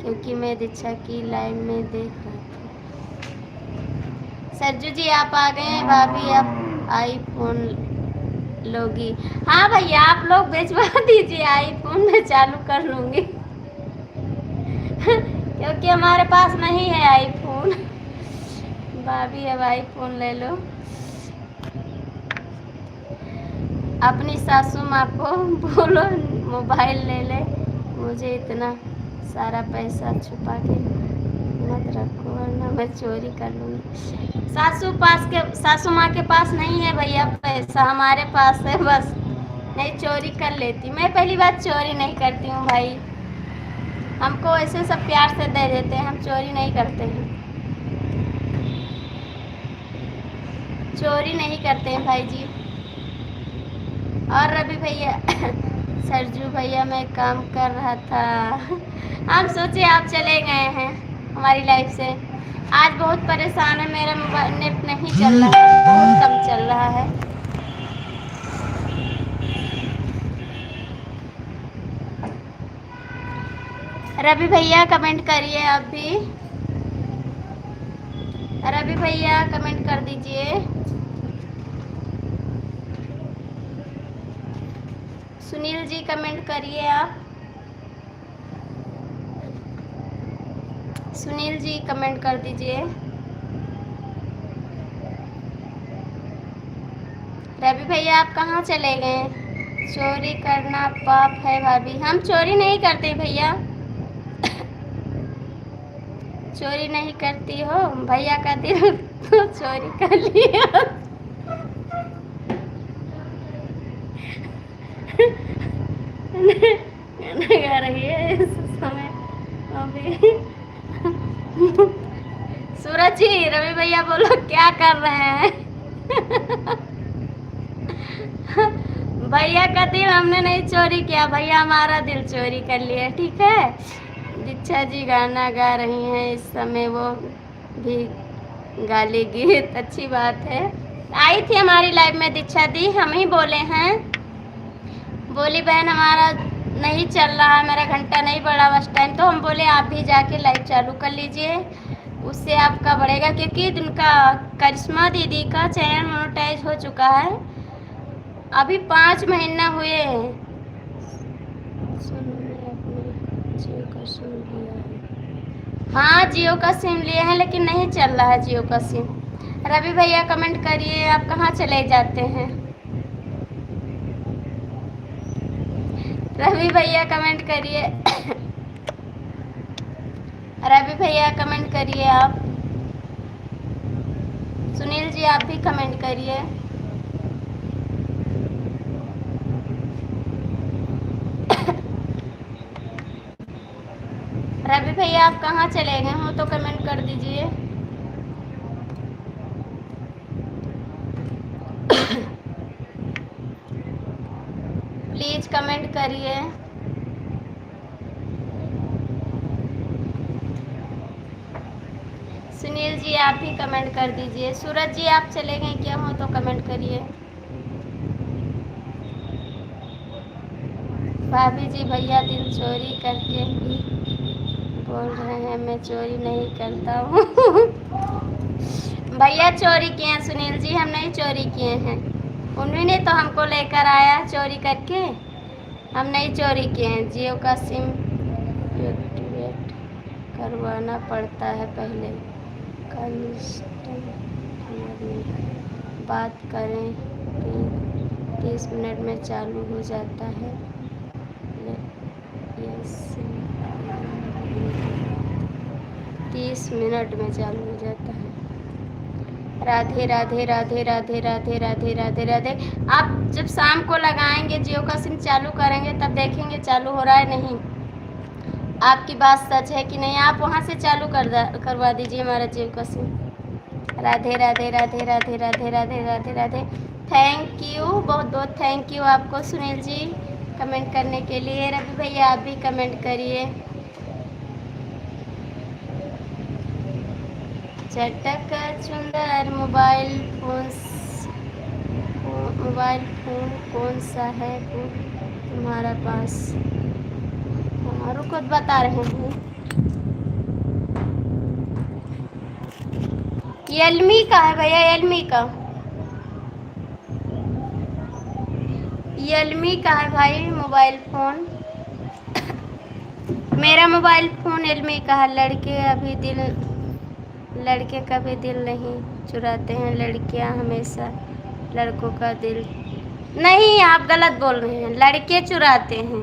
क्योंकि मैं दीक्षा की लाइव में देख रहा था। सरजू जी आप आ गए हैं, भाभी आप आईफोन लोगी। हाँ भैया आप लोग भिजवा दीजिए, आईफोन में चालू कर लूँगी। क्योंकि हमारे पास नहीं है आईफोन। भाभी अब आईफोन ले लो। अपनी सासू माँ को बोलो मोबाइल ले ले, मुझे इतना सारा पैसा छुपा के मत रखो वरना मैं चोरी कर लूँगी। सासू माँ के पास नहीं है भैया पैसा, हमारे पास है, बस नहीं चोरी कर लेती। मैं पहली बात चोरी नहीं करती हूँ भाई, हमको ऐसे सब प्यार से दे देते हैं, हम चोरी नहीं करते हैं, चोरी नहीं करते हैं भाई जी। और रवि भैया सरजू भैया मैं काम कर रहा था, हम सोचे आप चले गए हैं हमारी लाइफ से, आज बहुत परेशान है, मेरा मोबाइल नेट नहीं चल रहा है, बहुत कम चल रहा है। रवि भैया कमेंट करिए आप भी। रवि भैया कमेंट कर दीजिए। सुनील जी कमेंट करिए आप। सुनील जी कमेंट कर दीजिए। रवि भैया आप कहाँ चले गए? चोरी करना पाप है भाभी। हम चोरी नहीं करते भैया, चोरी नहीं करती हो। भैया का दिल तो चोरी कर लिया। गाना गा रही है इस समय अभी। सूरज जी, रवि भैया बोलो क्या कर रहे हैं? भैया का दिल हमने नहीं चोरी किया, भैया हमारा दिल चोरी कर लिया। ठीक है, दीक्षा जी गाना गा रही हैं इस समय, वो भी गा लेगी, अच्छी बात है। आई थी हमारी लाइव में दीक्षा दी, हम ही बोले हैं, बोली बहन हमारा नहीं चल रहा, मेरा घंटा नहीं बढ़ा बस टाइम, तो हम बोले आप भी जाके लाइव चालू कर लीजिए, उससे आपका बढ़ेगा, क्योंकि उनका करिश्मा दीदी का चैनल मोनेटाइज हो चुका है, अभी 5 महीना हुए हैं। जियो का सिम लिया है। हाँ जियो का सिम लिए हैं, लेकिन नहीं चल रहा है जियो का सिम। रवि भैया कमेंट करिए आप कहाँ चले जाते हैं? रवि भैया कमेंट करिए। रवि भैया कमेंट करिए आप। सुनील जी आप भी कमेंट करिए। रवि भैया आप कहाँ चले गए हो तो कमेंट कर दीजिए। प्लीज कमेंट करिए। सुनील जी आप भी कमेंट कर दीजिए। सूरज जी आप चले गए क्या हो तो कमेंट करिए। भाभी जी भैया दिल चोरी करके ही बोल रहे हैं, मैं चोरी नहीं करता हूँ। भैया चोरी किए हैं सुनील जी, हम नहीं चोरी किए हैं, उन्हीं ने तो हमको लेकर आया चोरी करके, हम नहीं चोरी किए हैं। जियो का सिम एक्टिवेट करवाना पड़ता है पहले, बात करें कि 30 मिनट में चालू हो जाता है। यस 30 मिनट में चालू हो जाता है। राधे राधे राधे राधे राधे राधे राधे राधे। आप जब शाम को लगाएंगे जियो का सिम चालू करेंगे तब देखेंगे चालू हो रहा है नहीं। आपकी बात सच है कि नहीं, आप वहाँ से चालू करवा दीजिए हमारा जियो का SIM. Radhe Radhe Radhe Radhe Radhe Radhe Radhe Radhe. Thank you, बहुत बहुत थैंक यू आपको सुनील जी कमेंट करने के लिए। रवि भैया आप भी कमेंट करिए। चटक चुंदर मोबाइल फोन कौन सा है वो तुम्हारा पास? रुको बता रहे हैं। रियलमी का है भैया, रियलमी का, रियलमी का है भाई मोबाइल फ़ोन। मेरा मोबाइल फ़ोन रियलमी का है। लड़के का भी दिल नहीं चुराते हैं, लड़कियां हमेशा लड़कों का दिल। नहीं, आप गलत बोल रहे हैं, लड़के चुराते हैं,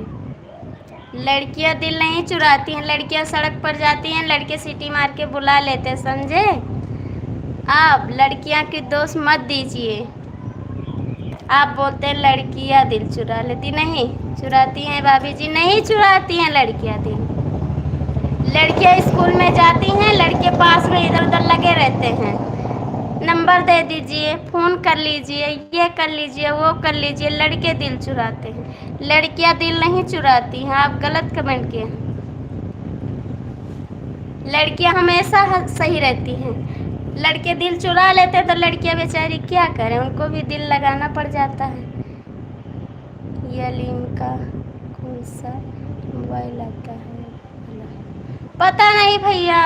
लड़कियां दिल नहीं चुराती हैं। लड़कियां सड़क पर जाती हैं, लड़के सीटी मार के बुला लेते हैं, समझे? आप लड़कियां की दोस्त मत दीजिए। आप बोलते हैं लड़कियां दिल चुरा लेती, नहीं चुराती हैं भाभी जी, नहीं चुराती हैं लड़कियां दिल। लड़कियां स्कूल में जाती हैं, लड़के पास में इधर उधर लगे रहते हैं, नंबर दे दीजिए, फ़ोन कर लीजिए, ये कर लीजिए, वो कर लीजिए, लड़के दिल चुराते हैं, लड़कियां दिल नहीं चुराती हैं। आप गलत कमेंट किए हैं। लड़कियां हमेशा सही रहती हैं। लड़के दिल चुरा लेते तो लड़कियां बेचारी क्या करें, उनको भी दिल लगाना पड़ जाता है। ये लीम का कौन सा मोबाइल आता है? पता नहीं भैया।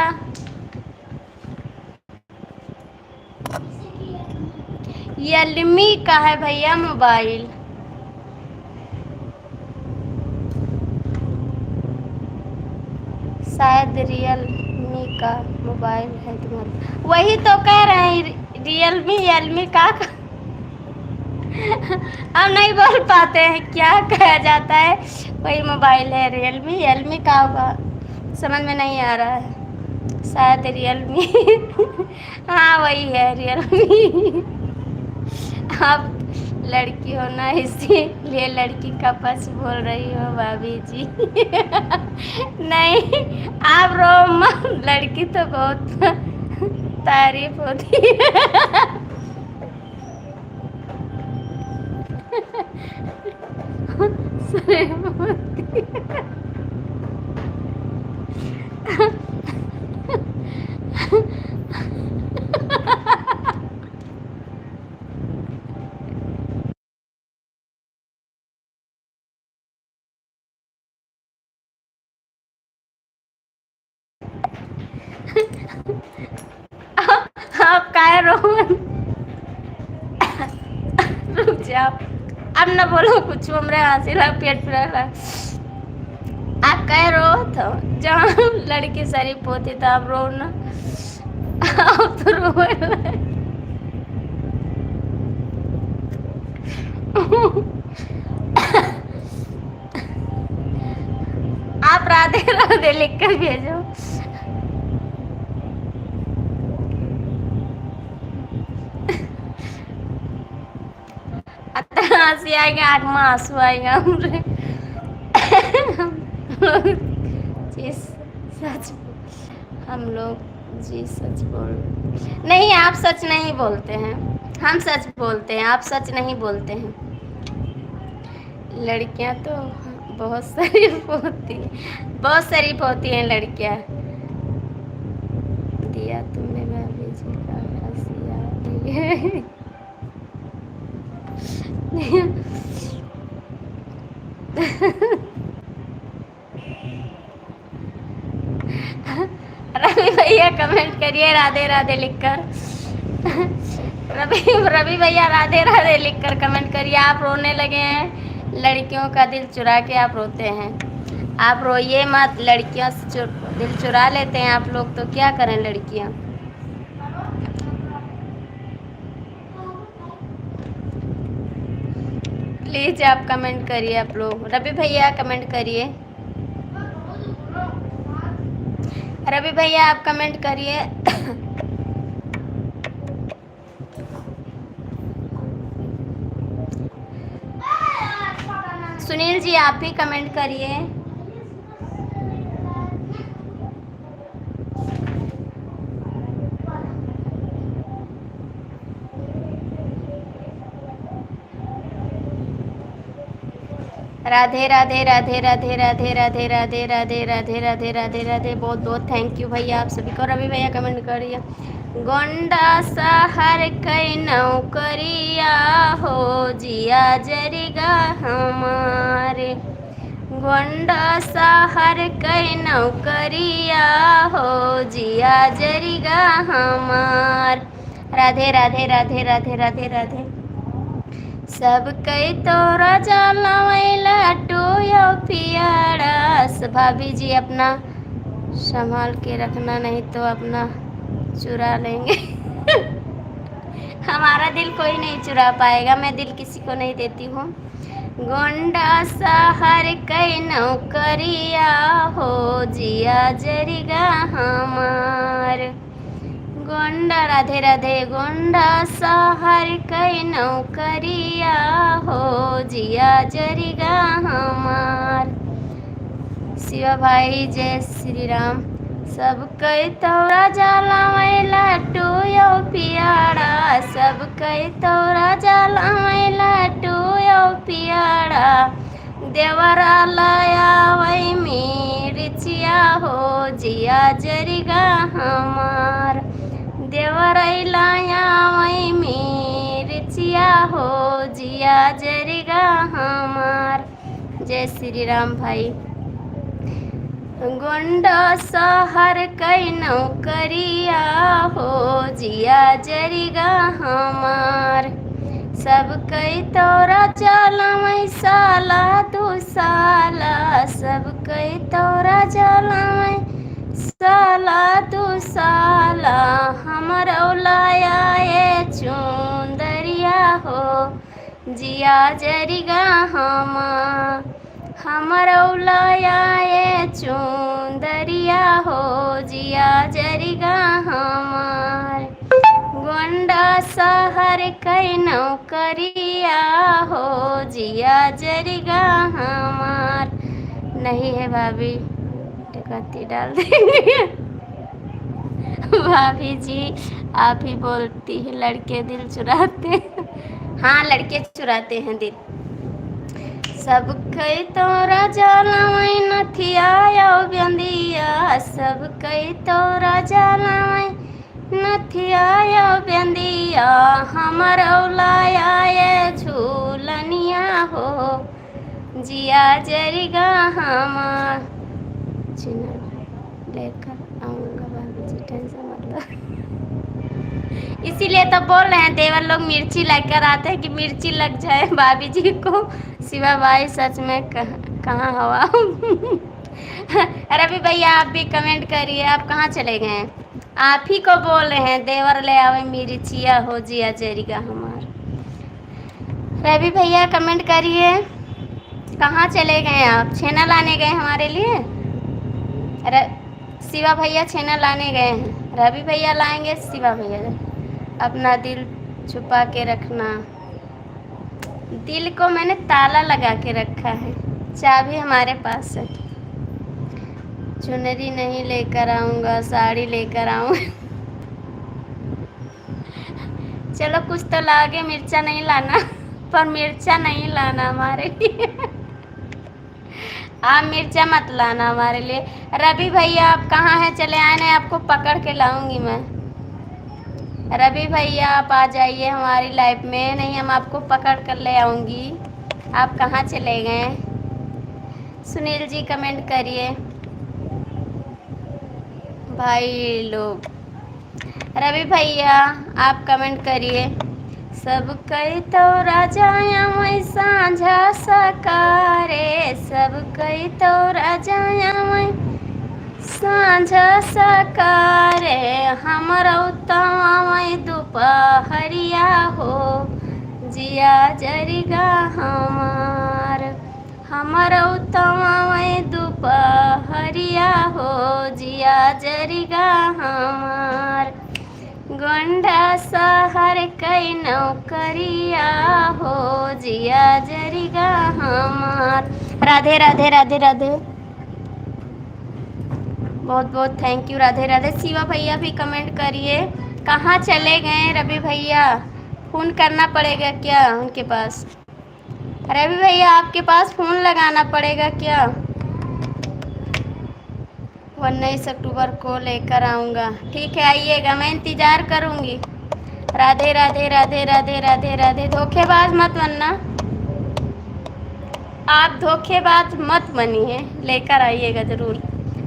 रियलमी का है भैया मोबाइल। शायद रियलमी का मोबाइल है तुम्हारा। वही तो कह रहे हैं, रियलमी का हम नहीं बोल पाते हैं क्या कहा जाता है। वही मोबाइल है रियलमी का होगा, समझ में नहीं आ रहा है। शायद रियलमी हाँ वही है रियलमी। आप लड़की हो ना, इसीलिए लड़की का पक्ष बोल रही हो भाभी जी। नहीं आप रो मत, लड़की तो बहुत तारीफ होती है। आप काय रो, रुक जाओ, अब न बोलो कुछ, हमरे हंसी लग पेट पे। आप कह रो तो जहाँ लड़की शरीफ होती तो आप रो ना। आप तो रो। आप राधे राधे लिख कर भेजो। हंसी आएगा, आँख में आंसू आएगा हमरे। जी सच, हम लोग जी सच बोल नहीं, आप सच नहीं बोलते हैं, हम सच बोलते हैं, आप सच नहीं बोलते हैं। लड़कियां तो बहुत शरीफ होती हैं, बहुत शरीफ होती हैं लड़कियां। दिया तुमने भाभी जी का हंसी आ रही है। रवि भैया कमेंट करिए राधे राधे लिखकर। रवि भैया राधे राधे लिखकर कमेंट करिए। आप रोने लगे हैं, लड़कियों का दिल चुरा के आप रोते हैं। आप रोइए मत, लड़कियों से दिल चुरा लेते हैं आप लोग, तो क्या करें लड़कियां। प्लीज आप कमेंट करिए, आप लोग। रवि भैया कमेंट करिए, रवि भैया आप कमेंट करिए। सुनील जी आप भी कमेंट करिए। राधे राधे राधे राधे राधे राधे राधे राधे राधे राधे राधे राधे, बहुत बहुत थैंक यू भैया आप सभी को। रवि भैया कमेंट करिए। गोंडा शहर कई नौकरिया हो, जिया जरिगा हमारे। गोंडा शहर कई नौकरिया हो, जिया जरिगा हमार। राधे राधे राधे राधे राधे राधे। सब कई तोरा जाला मैला टोयो पियाड़ास। भाभी जी अपना संभाल के रखना, नहीं तो अपना चुरा लेंगे। हमारा दिल कोई नहीं चुरा पाएगा, मैं दिल किसी को नहीं देती हूँ। गोंडा शहर कई नौकरिया हो, जिया जरिगा हमार। गोंडा राधे राधे। गोंडा शहर कई नौकरिया हो, जिया जरिगा हमार। शिवा भाई जय श्री राम। सब कई तोरा जाला मैला टोयो पियाड़ा। सब कई तोरा जाला मैला टोयो पियाड़ा। देवरा लाया वही मिर्चिया हो जिया जरिगा हमार। देवरा लाया वही मिर्चिया हो जिया जरिगा हमार। जय श्री राम भाई। गोंडा शहर कई नौकरिया हो जिया जरिगा हमार। सब कई तोरा जाला मैं साला तू साला। सब कई तोरा जाला मैं साला तू साला। हमर औलाया ये चुंदरिया हो जिया जरिगा हमार। हमर औलाया ये चुंदरिया हो जिया जरिगा हमार। गोंडा शहर कई नौकरिया हो जिया जरिगा हमार। नहीं है भाभी, टिकती डाल देंगे। भाभी जी आप ही बोलती है लड़के दिल चुराते हैं। हाँ लड़के चुराते हैं दिल। सब कई तोरा जाला मैं नथिया बिंदिया। सब कई तोरा जाला मैं नथिया बिंदिया। हमर औलाया ये झूलनिया हो जिया जरिगा हमार। लेकर आऊँगा भाभी जी, टेंशन मत लो। इसीलिए तो बोल रहे हैं देवर लोग मिर्ची लेकर आते हैं कि मिर्ची लग जाए भाभी जी को। शिवा भाई सच में कहाँ हवा। रवि भैया आप भी कमेंट करिए, आप कहाँ चले गए हैं? आप ही को बोल रहे हैं देवर ले आवे मिर्चिया हो जिया जरिगा हमार। रवि भैया कमेंट करिए, कहाँ चले गए आप? छेना लाने गए हमारे लिए? शिवा भैया छेना लाने गए हैं, रवि भैया लाएंगे, शिवा भैया। अपना दिल छुपा के रखना। दिल को मैंने ताला लगा के रखा है, चाबी हमारे पास है। चुनरी नहीं लेकर आऊँगा, साड़ी लेकर आऊँगा। चलो कुछ तो लागे, मिर्चा नहीं लाना। पर मिर्चा नहीं लाना हमारे लिए। आप मिर्चा मत लाना हमारे लिए। रवि भैया आप कहाँ हैं? चले आए ना, आपको पकड़ के लाऊंगी मैं। रवि भैया आप आ जाइए हमारी लाइफ में, नहीं हम आपको पकड़ कर ले आऊँगी। आप कहाँ चले गए? सुनील जी कमेंट करिए भाई लोग। रवि भैया आप कमेंट करिए। सब कई तो राजाया मैं साझा सकारे। सब कई तो राजाया मैं साझा सकारे। हमर उतवा मैं दोपहरिया हो जिया जरिगा हमार। हमर उतवा मैं दोपहरिया हो जिया जरिगा हमार। गोंडा शहर कई नौकरिया हो जिया जरिगा हमार। राधे राधे राधे राधे, बहुत बहुत थैंक यू। राधे राधे। शिवा भैया भी कमेंट करिए। कहाँ चले गए रवि भैया? फ़ोन करना पड़ेगा क्या उनके पास? रवि भैया आपके पास फ़ोन लगाना पड़ेगा क्या? 19 अक्टूबर को लेकर आऊँगा। ठीक है आइएगा, मैं इंतज़ार करूँगी। राधे राधे राधे राधे राधे राधे। धोखेबाज मत बनना, आप धोखेबाज मत बनिए, लेकर आइएगा ज़रूर।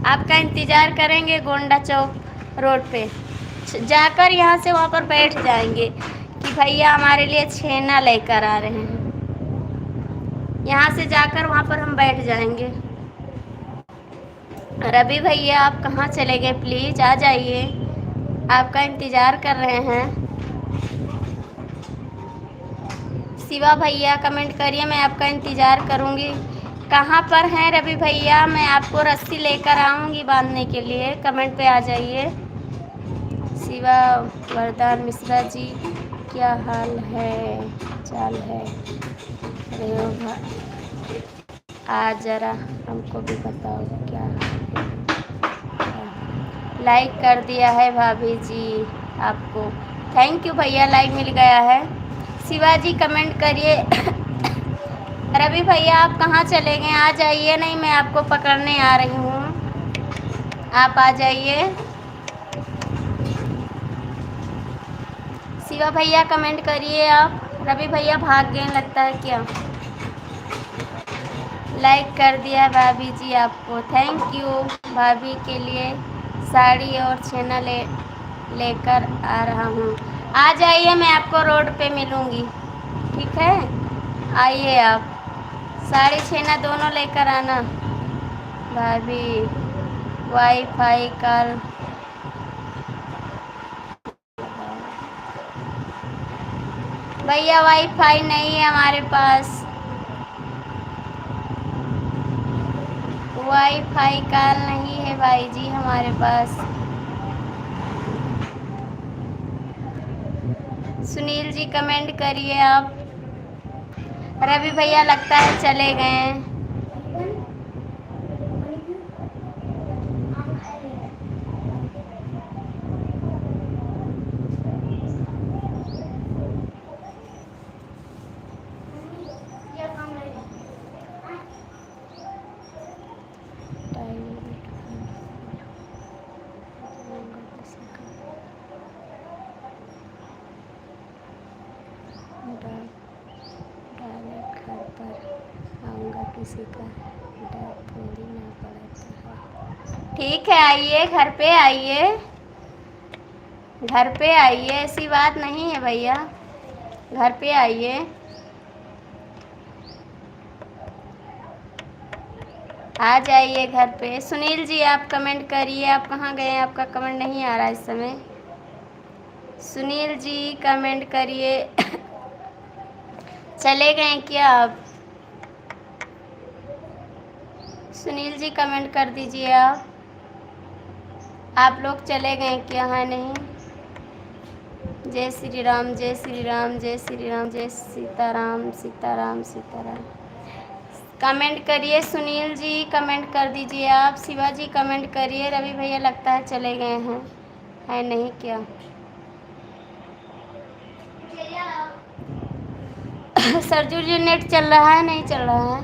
आपका इंतज़ार करेंगे गोंडा चौक रोड पे जाकर। यहाँ से वहाँ पर बैठ जाएंगे कि भैया हमारे लिए छेना लेकर आ रहे हैं। यहाँ से जाकर वहाँ पर हम बैठ जाएंगे। रवि भैया आप कहाँ चले गए? प्लीज़ आ जाइए, आपका इंतज़ार कर रहे हैं। शिवा भैया कमेंट करिए, मैं आपका इंतज़ार करूँगी। कहाँ पर हैं रवि भैया? मैं आपको रस्सी लेकर आऊँगी बांधने के लिए। कमेंट पे आ जाइए। शिवा वरदान मिश्रा जी क्या हाल है, चाल है? आज ज़रा हमको भी बताओ क्या लाइक कर दिया है भाभी जी आपको। थैंक यू भैया, लाइक मिल गया है। शिवाजी कमेंट करिए। रवि भैया आप कहाँ चले गए? आ जाइए। नहीं, मैं आपको पकड़ने आ रही हूँ, आप आ जाइए। शिवा भैया कमेंट करिए आप। रवि भैया भाग गए लगता है क्या? लाइक कर दिया भाभी जी आपको, थैंक यू। भाभी के लिए साड़ी और छेना लेकर आ रहा हूँ। आ जाइए, मैं आपको रोड पे मिलूँगी, ठीक है? आइए आप, साड़ी छेना दोनों लेकर आना। भाभी वाईफाई कॉल भैया, वाईफाई नहीं है हमारे पास, वाईफाई कॉल नहीं है भाई जी हमारे पास। सुनील जी कमेंट करिए आप। रवि भैया लगता है चले गए हैं। डायरेक्ट घर पर आऊँगा, किसी का डर थोड़ी ना पड़ता है। ठीक है, आइए, घर पे आइए, घर पे आइए, ऐसी बात नहीं है भैया, घर पे आइए। आ जाइए घर पे। सुनील जी आप कमेंट करिए, आप कहाँ गए हैं? आपका कमेंट नहीं आ रहा इस समय। सुनील जी कमेंट करिए। चले गए क्या आप? सुनील जी कमेंट कर दीजिए आप लोग चले गए क्या? है नहीं। जय श्री राम, जय श्री राम, जय श्री राम, जय सीताराम, सीताराम सीताराम। कमेंट करिए, सुनील जी कमेंट कर दीजिए आप। शिवा जी कमेंट करिए। रवि भैया लगता है चले गए हैं, है नहीं क्या? सरजू जी नेट चल रहा है नहीं चल रहा है?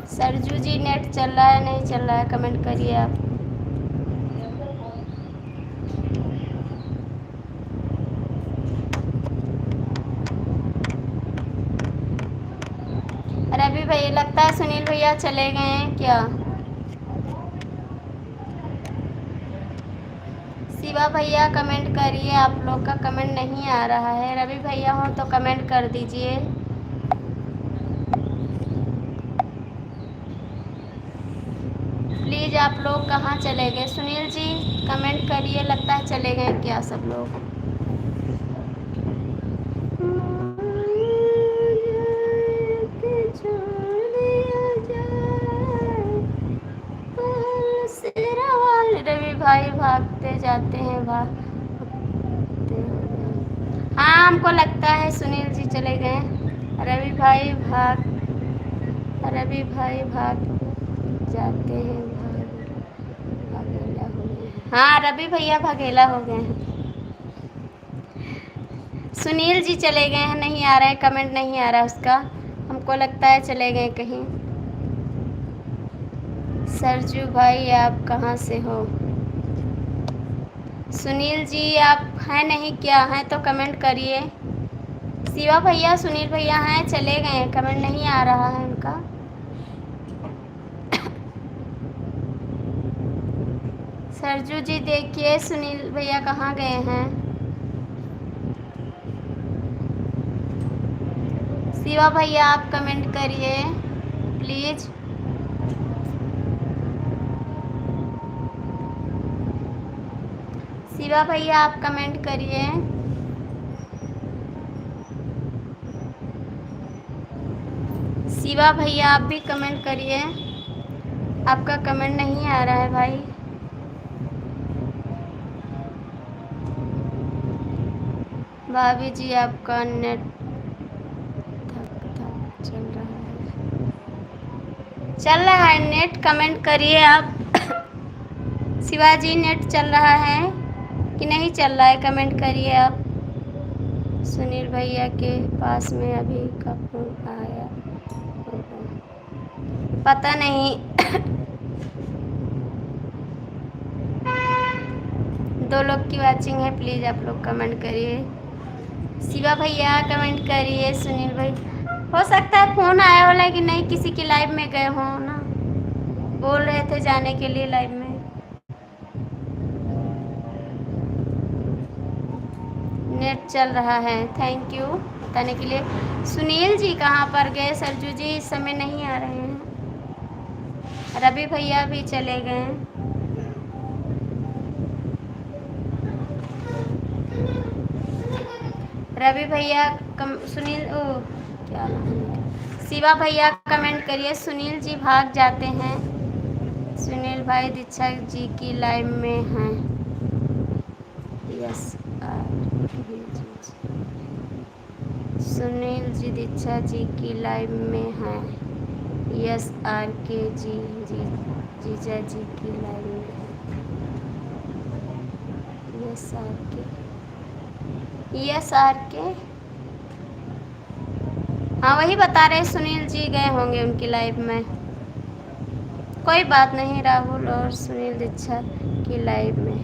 सरजू जी नेट चल रहा है नहीं चल रहा है? कमेंट करिए आप। रवि भैया लगता है सुनील भैया चले गए हैं क्या? शिवा भैया कमेंट करिए, आप लोग का कमेंट नहीं आ रहा है। रवि भैया हो तो कमेंट कर दीजिए। प्लीज़ आप लोग कहाँ चले गए? सुनील जी कमेंट करिए, लगता है चले गए क्या सब लोग? रवि भाई भागते जाते हैं, हाँ हमको लगता है सुनील जी चले गए। रवि भाई भाग जाते हैं, भागेला हो गए। हाँ रवि भैया भागेला हो गए हैं। सुनील जी चले गए हैं, नहीं आ रहा है, कमेंट नहीं आ रहा उसका, हमको लगता है चले गए कहीं। सरजू भाई आप कहाँ से हो? सुनील जी आप हैं नहीं क्या? हैं तो कमेंट करिए। शिवा भैया सुनील भैया हैं, चले गए हैं, कमेंट नहीं आ रहा है उनका। सरजू जी देखिए सुनील भैया कहाँ गए हैं। शिवा भैया आप कमेंट करिए प्लीज़। शिवा भैया आप कमेंट करिए। शिवा भैया आप भी कमेंट करिए, आपका कमेंट नहीं आ रहा है भाई। भाभी जी आपका नेट चल रहा है नेट, कमेंट करिए आप। शिवाजी नेट चल रहा है कि नहीं चल रहा है? कमेंट करिए आप। सुनील भैया के पास में अभी का फोन आया, पता नहीं। दो लोग की वाचिंग है, प्लीज़ आप लोग कमेंट करिए। शिवा भैया कमेंट करिए, सुनील भाई। हो सकता है फ़ोन आया हो, लेकिन नहीं, किसी की लाइव में गए हो ना, बोल रहे थे जाने के लिए लाइव में। नेट चल रहा है, थैंक यू बताने के लिए। सुनील जी कहाँ पर गए? सरजू जी इस समय नहीं आ रहे हैं। रवि भैया भी चले गए। रवि भैया सुनील ओ क्या नाम है? शिवा भैया कमेंट करिए। सुनील जी भाग जाते हैं। सुनील भाई दीक्षा जी की लाइव में हैं। यस सुनील जी दीक्षा जी की लाइव में हैं। यस आर के जी जीजा जी की लाइव में हैं। यस आर के हाँ वही बता रहे, सुनील जी गए होंगे उनकी लाइव में। कोई बात नहीं, राहुल और सुनील दीक्षा की लाइव में।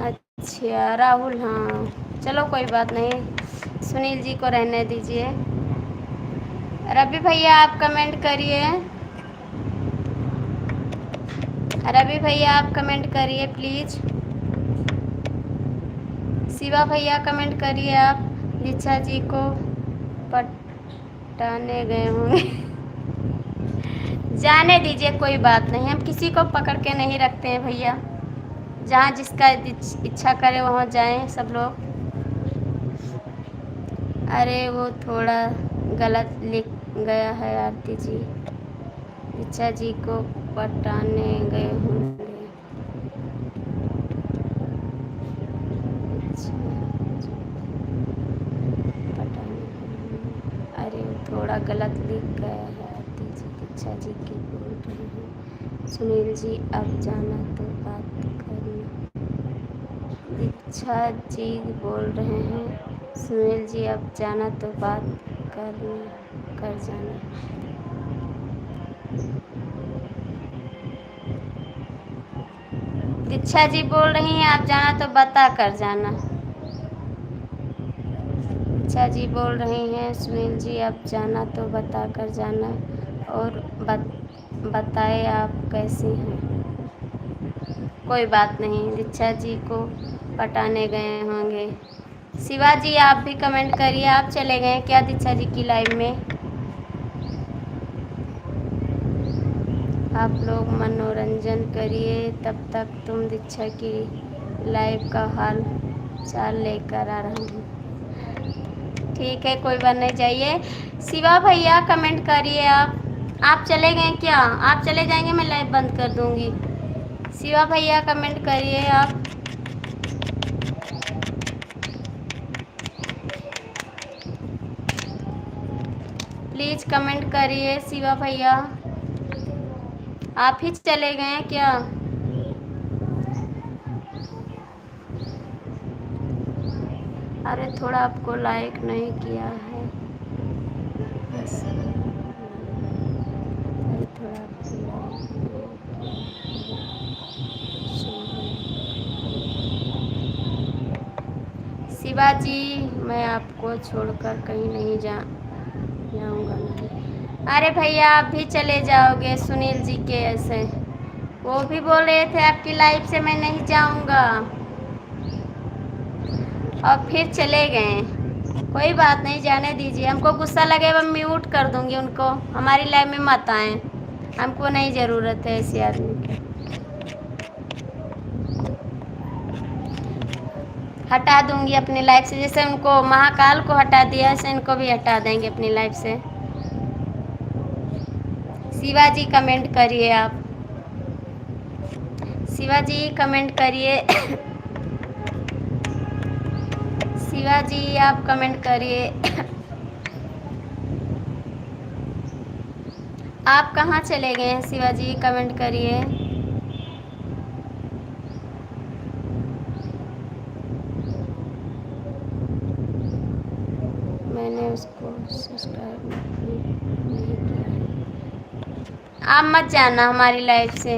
अच्छा राहुल, हाँ चलो कोई बात नहीं, सुनील जी को रहने दीजिए। रवि भैया आप कमेंट करिए। रवि भैया आप कमेंट करिए प्लीज़। शिवा भैया कमेंट करिए आप। दीक्षा जी को पटाने गए होंगे। जाने दीजिए, कोई बात नहीं, हम किसी को पकड़ के नहीं रखते हैं भैया। जहाँ जिसका इच्छा करे वहाँ जाएं सब लोग। अरे वो थोड़ा गलत लिख गया है आरती जी। दीक्षा जी को पटाने गए होंगे। अरे थोड़ा गलत लिख गया है आरती जी, दीक्षा जी की बोल रहे हैं। सुनील जी अब जाना तो बात करना। दीक्षा जी बोल रहे हैं सुनील जी अब जाना तो बात करना कर जाना। दीक्षा जी बोल रही हैं आप जाना तो बता कर जाना। दीक्षा जी बोल रही हैं सुनील जी अब जाना तो बता कर जाना, और बताए आप कैसी हैं। कोई बात नहीं, दीक्षा जी को पटाने गए होंगे। शिवा जी आप भी कमेंट करिए, आप चले गए क्या दीक्षा जी की लाइव में? आप लोग मनोरंजन करिए, तब तक तुम दीक्षा की लाइव का हाल चाल लेकर आ रहा हूँ। ठीक है कोई बात नहीं, जाइए। शिवा भैया कमेंट करिए आप चले गए क्या? आप चले जाएंगे मैं लाइव बंद कर दूँगी। शिवा भैया कमेंट करिए आप। प्लीज़ कमेंट करिए शिवा भैया। आप ही चले गए हैं क्या? अरे थोड़ा आपको लाइक नहीं किया है, अरे थोड़ा शिवा जी मैं आपको छोड़कर कहीं नहीं जाऊंगा नहीं। अरे भैया आप भी चले जाओगे सुनील जी के ऐसे? वो भी बोल रहे थे आपकी लाइफ से मैं नहीं जाऊंगा, और फिर चले गए। कोई बात नहीं, जाने दीजिए। हमको गुस्सा लगे मैं म्यूट कर दूंगी उनको। हमारी लाइफ में मत आए, हमको नहीं ज़रूरत है ऐसे आदमी की। हटा दूंगी अपनी लाइफ से, जैसे उनको महाकाल को हटा दिया ऐसे इनको भी हटा देंगे अपनी लाइफ से। शिवाजी कमेंट करिए आप। शिवाजी कमेंट करिए। शिवाजी आप कमेंट करिए। आप कहाँ चले गए हैं शिवाजी? कमेंट करिए। मैंने उसको सब्सक्राइब नहीं किया है। आप मत जाना हमारी लाइफ से,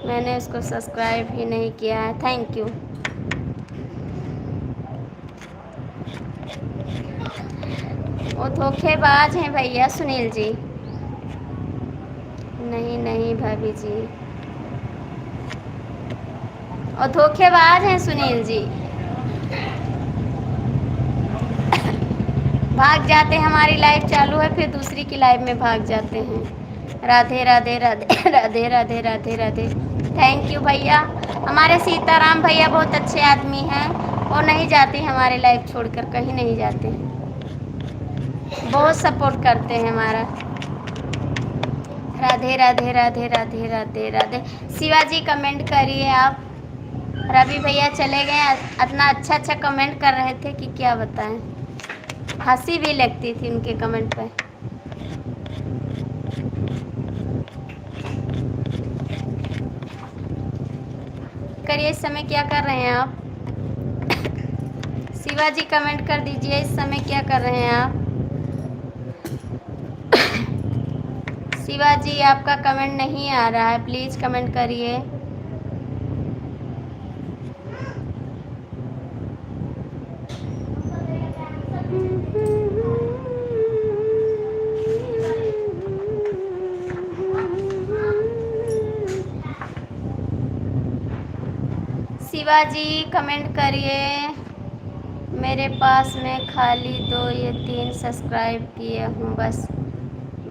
मैंने उसको सब्सक्राइब ही नहीं किया है। Thank you. वो धोखेबाज हैं भैया सुनील जी। नहीं नहीं भाभी जी, और धोखेबाज हैं सुनील जी। भाग जाते हैं, हमारी लाइफ चालू है फिर दूसरी की लाइफ में भाग जाते हैं। राधे राधे राधे राधे राधे राधे राधे। थैंक यू भैया। हमारे सीताराम भैया बहुत अच्छे आदमी हैं, और नहीं जाते हमारे लाइफ छोड़कर, कहीं नहीं जाते, बहुत सपोर्ट करते हैं हमारा। राधे राधे राधे राधे राधे राधे। शिवाजी कमेंट करिए आप। रवि भैया चले गए, इतना अच्छा अच्छा कमेंट कर रहे थे कि क्या बताएं, हंसी भी लगती थी उनके कमेंट पे। करिए, इस समय क्या कर रहे हैं आप? शिवाजी कमेंट कर दीजिए, इस समय क्या कर रहे हैं आप? शिवाजी आपका कमेंट नहीं आ रहा है, प्लीज़ कमेंट करिए। शिवाजी कमेंट करिए। मेरे पास में खाली 2 या 3 सब्सक्राइब किए हूँ बस,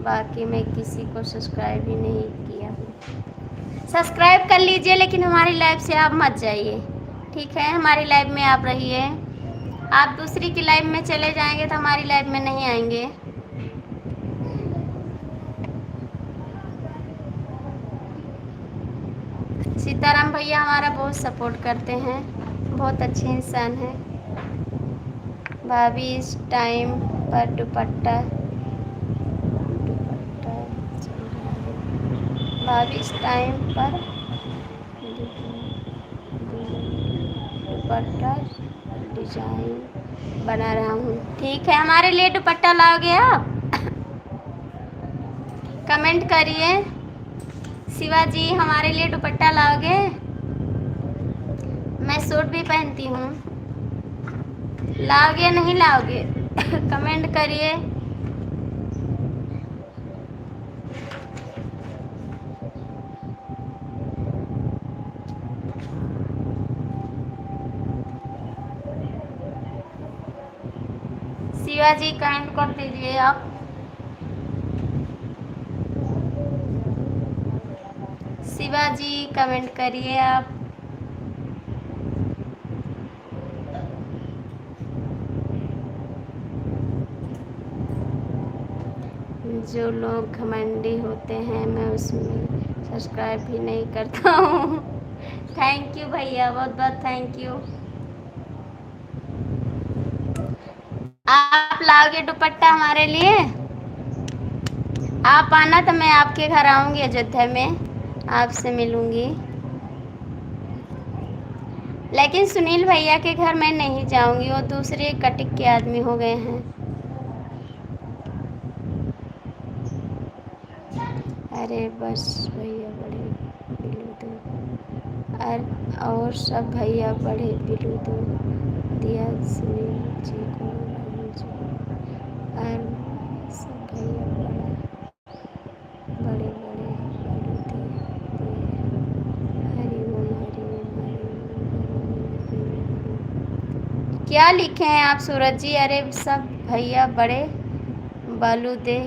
बाकी मैं किसी को सब्सक्राइब ही नहीं किया हूँ। सब्सक्राइब कर लीजिए, लेकिन हमारी लाइफ से आप मत जाइए, ठीक है? हमारी लाइफ में आप रहिए। आप दूसरी की लाइफ में चले जाएंगे तो हमारी लाइफ में नहीं आएंगे। सीताराम भैया हमारा बहुत सपोर्ट करते हैं, बहुत अच्छे इंसान हैं। भाभी इस टाइम पर दुपट्टा भाभी इस टाइम पर दुपट्टा डिजाइन बना रहा हूँ। ठीक है, हमारे लिए दुपट्टा लाओगे आप? कमेंट करिए। शिवाजी हमारे लिए दुपट्टा लाओगे? मैं सूट भी पहनती हूँ, लाओगे नहीं लाओगे? कमेंट करिए। शिवाजी कमेंट कर दीजिए आप। शिवाजी कमेंट करिए आप। जो लोग घमंडी होते हैं मैं उसमें सब्सक्राइब भी नहीं करता हूँ। थैंक यू भैया, बहुत बहुत थैंक यू। आप लाओगे दुपट्टा हमारे लिए? आप आना तो मैं आपके घर आऊँगी, अयोध्या में आपसे मिलूँगी। लेकिन सुनील भैया के घर मैं नहीं जाऊँगी, वो दूसरे कटिक के आदमी हो गए हैं। अरे बस भैया बड़े बिलू दो, और सब भैया बड़े बिलू दो दिया सुनील जी को, राहुल जी, और सब भैया बड़े बड़े बिलू दिए। हरि ओम हरि ओम हरि ओम। क्या लिखे हैं आप सूरज जी? अरे सब भैया बड़े बालू दे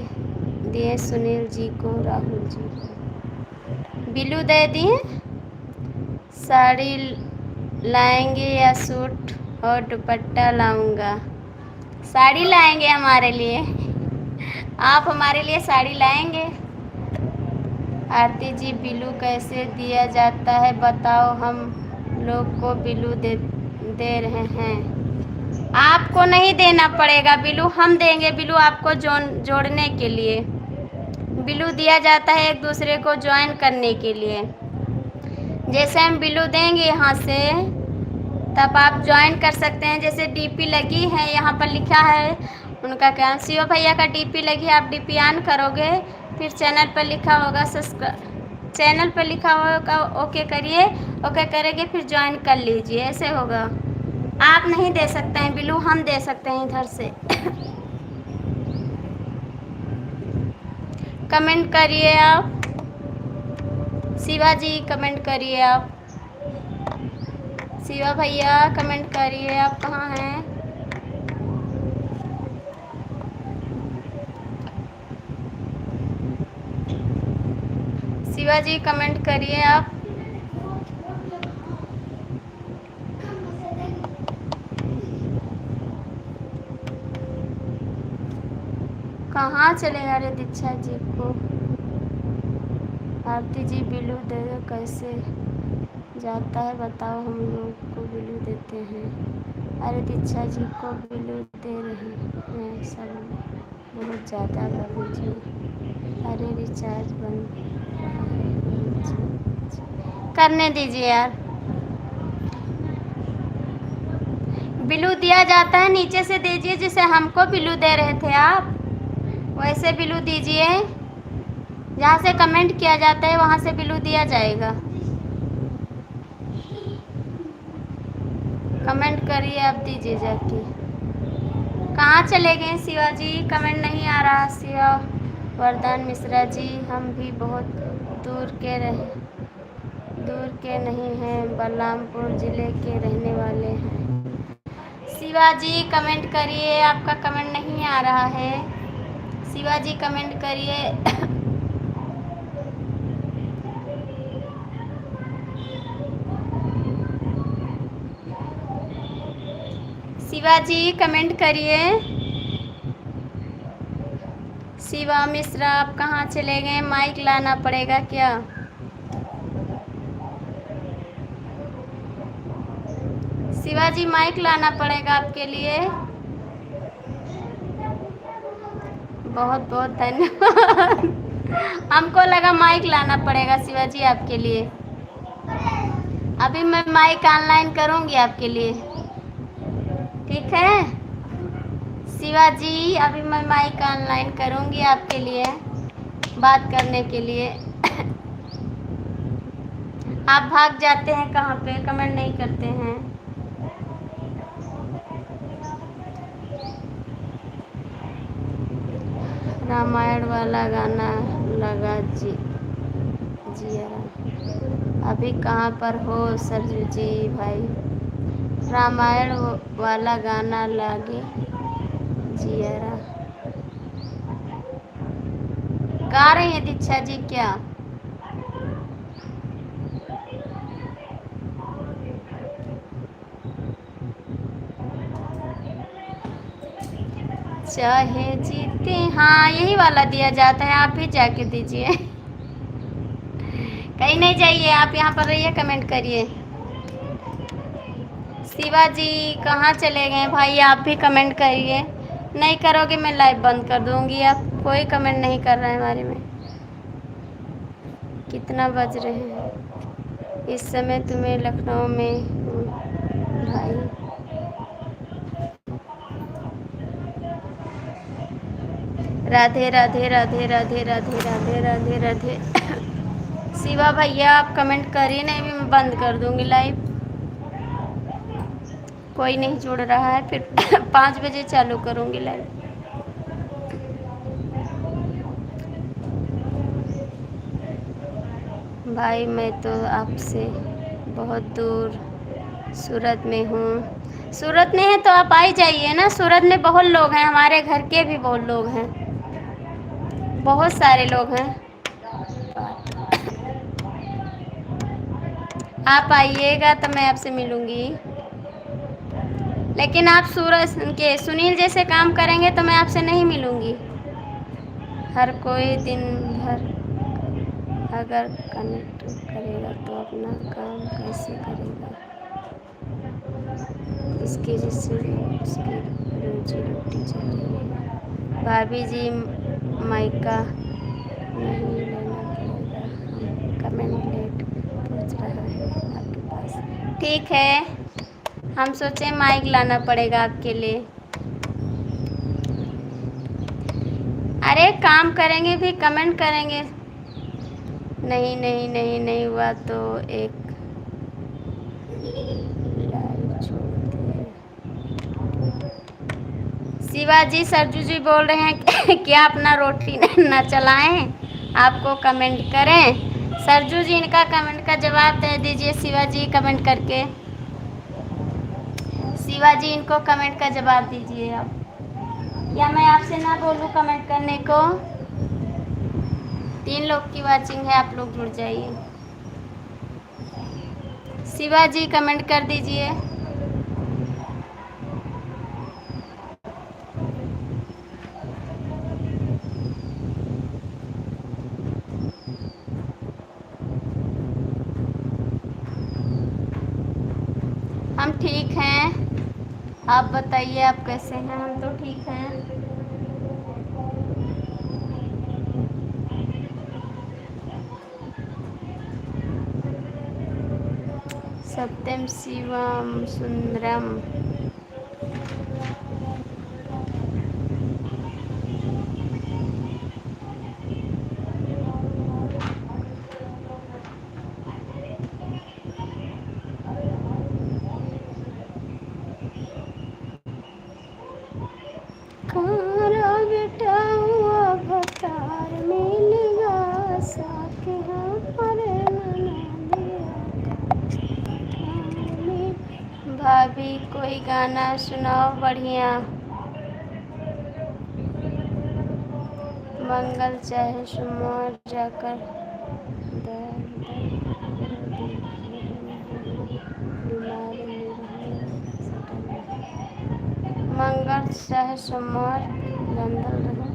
दिए सुनील जी को, राहुल जी को बिलू दे दिए। साड़ी लाएंगे या सूट और दुपट्टा लाऊंगा? साड़ी लाएंगे हमारे लिए, आप हमारे लिए साड़ी लाएंगे? आरती जी बिलू कैसे दिया जाता है बताओ, हम लोग को बिलू दे रहे हैं। आपको नहीं देना पड़ेगा बिलू, हम देंगे बिलू आपको जोड़ने के लिए। बिलू दिया जाता है एक दूसरे को ज्वाइन करने के लिए। जैसे हम बिलू देंगे यहाँ से, तब आप ज्वाइन कर सकते हैं। जैसे डीपी लगी है, यहाँ पर लिखा है उनका क्या, शिव भैया का डीपी लगी है, आप डीपी ऑन करोगे फिर चैनल पर लिखा होगा सब्सक्राइब, चैनल पर लिखा होगा ओके करिए, ओके करेंगे फिर ज्वाइन कर लीजिए, ऐसे होगा। आप नहीं दे सकते हैं बिलू, हम दे सकते हैं इधर से। कमेंट करिए आप, शिवा जी कमेंट करिए आप, शिवा भैया कमेंट करिए, आप कहाँ हैं? शिवा जी कमेंट करिए आप। कहाँ चले जा रहे दीक्षा जी को? आरती जी बिलू दे दो, कैसे जाता है बताओ, हम लोग को बिलू देते हैं। अरे दीक्षा जी को बिलू दे रहे हैं सब बहुत ज़्यादा बाबू जी। अरे रिचार्ज बंद रहा है, करने दीजिए यार। बिलू दिया जाता है नीचे से दीजिए, जिसे हमको बिलू दे रहे थे आप, वैसे बिलू दीजिए। जहाँ से कमेंट किया जाता है वहाँ से बिलू दिया जाएगा। कमेंट करिए आप, दीजिए जाके। कहाँ चले गए शिवा जी? कमेंट नहीं आ रहा। शिवा वरदान मिश्रा जी, हम भी बहुत दूर के नहीं हैं, बलरामपुर ज़िले के रहने वाले हैं। शिवा जी कमेंट करिए, आपका कमेंट नहीं आ रहा है। शिवा जी कमेंट करिए। शिवा जी कमेंट करिए। शिवा मिश्रा आप कहाँ चले गए? माइक लाना पड़ेगा क्या? शिवा जी माइक लाना पड़ेगा आपके लिए। बहुत बहुत धन्यवाद। हमको लगा माइक लाना पड़ेगा शिवा जी आपके लिए। अभी मैं माइक ऑनलाइन करूँगी आपके लिए, ठीक है शिवा जी? अभी मैं माइक ऑनलाइन करूँगी आपके लिए बात करने के लिए। आप भाग जाते हैं कहाँ पे, कमेंट नहीं करते हैं। रामायण वाला गाना लगा जी जिया। अभी कहाँ पर हो सरजू जी भाई? रामायण वाला गाना लगे जिया। गा रही हैं दीक्षा जी क्या? चाहे जीते, हाँ यही वाला दिया जाता है, आप भी जाके दीजिए। कहीं नहीं जाइए, आप यहाँ पर रहिए, कमेंट करिए। शिवा जी कहाँ चले गए भाई? आप भी कमेंट करिए। नहीं करोगे मैं लाइव बंद कर दूँगी। आप कोई कमेंट नहीं कर रहे हैं हमारे में। कितना बज रहे हैं इस समय? तुम्हें लखनऊ में हूँ भाई। राधे राधे राधे राधे राधे राधे राधे राधे। शिवा भैया आप कमेंट करिए, नहीं भी मैं बंद कर दूँगी लाइव। कोई नहीं जुड़ रहा है, फिर 5 बजे चालू करूँगी लाइव। भाई मैं तो आपसे बहुत दूर सूरत में हूँ। सूरत में है तो आप आ ही जाइए ना, सूरत में बहुत लोग हैं, हमारे घर के भी बहुत लोग हैं, बहुत सारे लोग हैं। आप आइएगा तो मैं आपसे मिलूँगी। लेकिन आप सूरज के सुनील जैसे काम करेंगे तो मैं आपसे नहीं मिलूँगी। हर कोई दिन भर अगर कनेक्ट करेगा तो अपना काम कैसे करेगा? इसकी जिससे उसकी रोजी रोटी चलेगी। भाभी जी माइका नहीं लेना पड़ेगा, हम कमेंट लेट पहुँच रहा है आपके पास। ठीक है, हम सोचे माइक लाना पड़ेगा आपके लिए। अरे काम करेंगे भी कमेंट करेंगे। नहीं नहीं नहीं नहीं हुआ तो एक लाइक छोड़ दिए। शिवाजी सरजू जी बोल रहे हैं कि क्या अपना रोटी न चलाएं, आपको कमेंट करें। सरजू जी इनका कमेंट का जवाब दे दीजिए शिवाजी कमेंट करके। शिवाजी इनको कमेंट का जवाब दीजिए आप, या मैं आपसे ना बोलूं कमेंट करने को। 3 लोग की वाचिंग है, आप लोग जुड़ जाइए। शिवाजी कमेंट कर दीजिए। हम ठीक हैं, आप बताइए आप कैसे हैं। हम तो ठीक हैं। सत्यम शिवम सुंदरम। कारा बेटा हुआ भतार मिलेगा साके हमारे नना दिया। भाभी कोई गाना सुनाओ बढ़िया। मंगल चाहे सोमवार जाकर मंगल चाहे सोमवार जंगल रहे।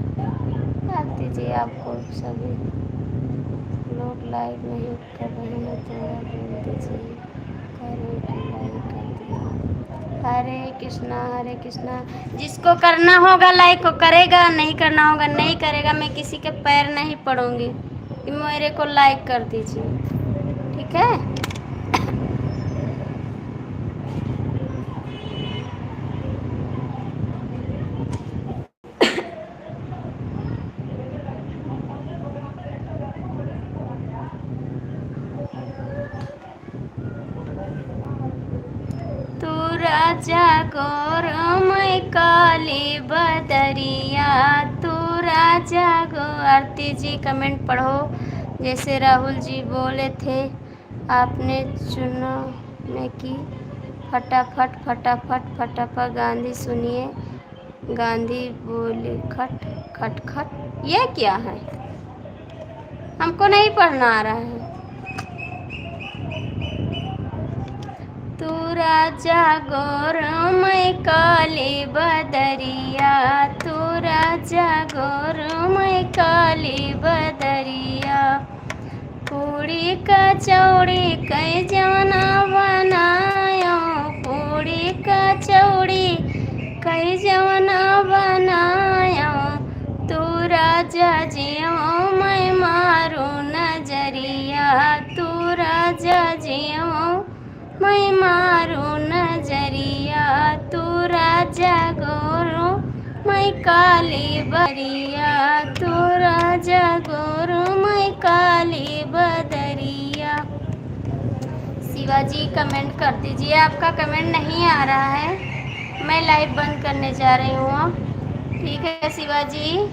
याद दीजिए, आपको सभी लोग लाइक नहीं कर रहे हैं तो बोल दीजिए करें कि लाइक कर दिया। हरे कृष्णा। जिसको करना होगा लाइक को करेगा, नहीं करना होगा नहीं करेगा। मैं किसी के पैर नहीं पड़ूंगी कि मेरे को लाइक कर दीजिए, ठीक है। तू राजा गौर मैं काली बदरिया, तू राजा गो। आरती जी कमेंट पढ़ो। जैसे राहुल जी बोले थे, आपने चुनाव में की फटाफट फटाफट फटाफट। गांधी सुनिए, गांधी बोले खट खट खट। ये क्या है, हमको नहीं पढ़ना आ रहा है। तू राजा गौर मैं काली बदरिया, तू राजा गौर मैं काली बदरिया। पूड़ी कचौड़ी कई जवना बनायो, पूड़ी कचौड़ी कई जवना बनायो। तू राजा जियो मैं मारू नजरिया, तू राजा जियो मैं मारू नजरिया। तू राजा गोरो मैं काली बदरिया, तू राजा गोरो मैं काली बदरिया। शिवाजी कमेंट कर दीजिए, आपका कमेंट नहीं आ रहा है। मैं लाइव बंद करने जा रही हूँ, ठीक है शिवाजी।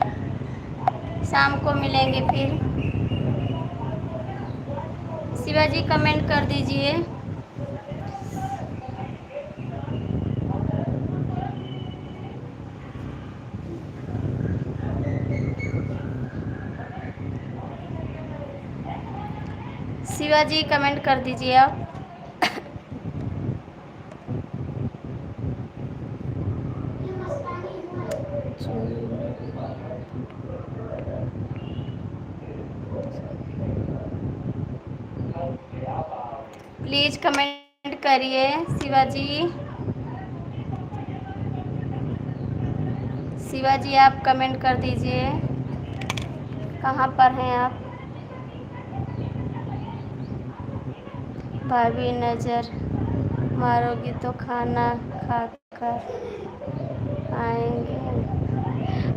शाम को मिलेंगे फिर। शिवाजी कमेंट कर दीजिए। शिवाजी कमेंट कर दीजिए आप। प्लीज कमेंट करिए शिवाजी। शिवाजी आप कमेंट कर दीजिए, कहाँ पर हैं आप। भाभी नज़र मारोगी तो खाना खाकर आएंगे।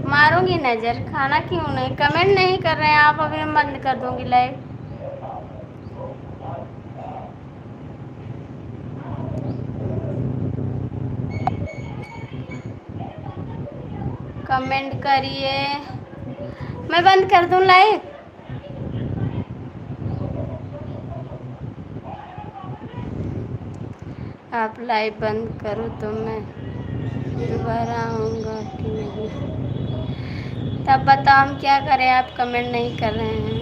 मारूंगी नजर, खाना क्यों नहीं, कमेंट नहीं कर रहे हैं आप, अभी मैं बंद कर दूंगी लाइव। कमेंट करिए, मैं बंद कर दूं लाइव। आप लाइव बंद करो तो मैं दोबारा आऊँगा कि नहीं, तब बताओ हम क्या करें। आप कमेंट नहीं कर रहे हैं,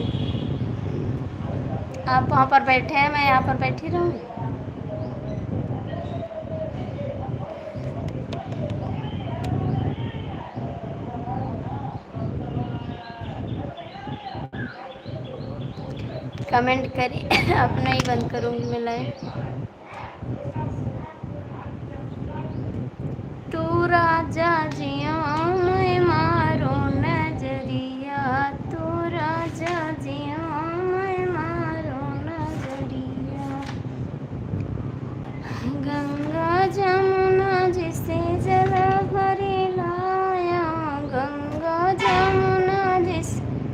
आप वहाँ पर बैठे हैं, मैं यहाँ पर बैठी रहूँ। कमेंट करिए अब नहीं बंद करूँगी मैं लाइव। तू राजा जिया मैं मारो नजरिया, तू राजा जिया मैं मारो नजरिया, गंगा जमुना जिसे जरा भरे लाया, गंगा जमुना जिस।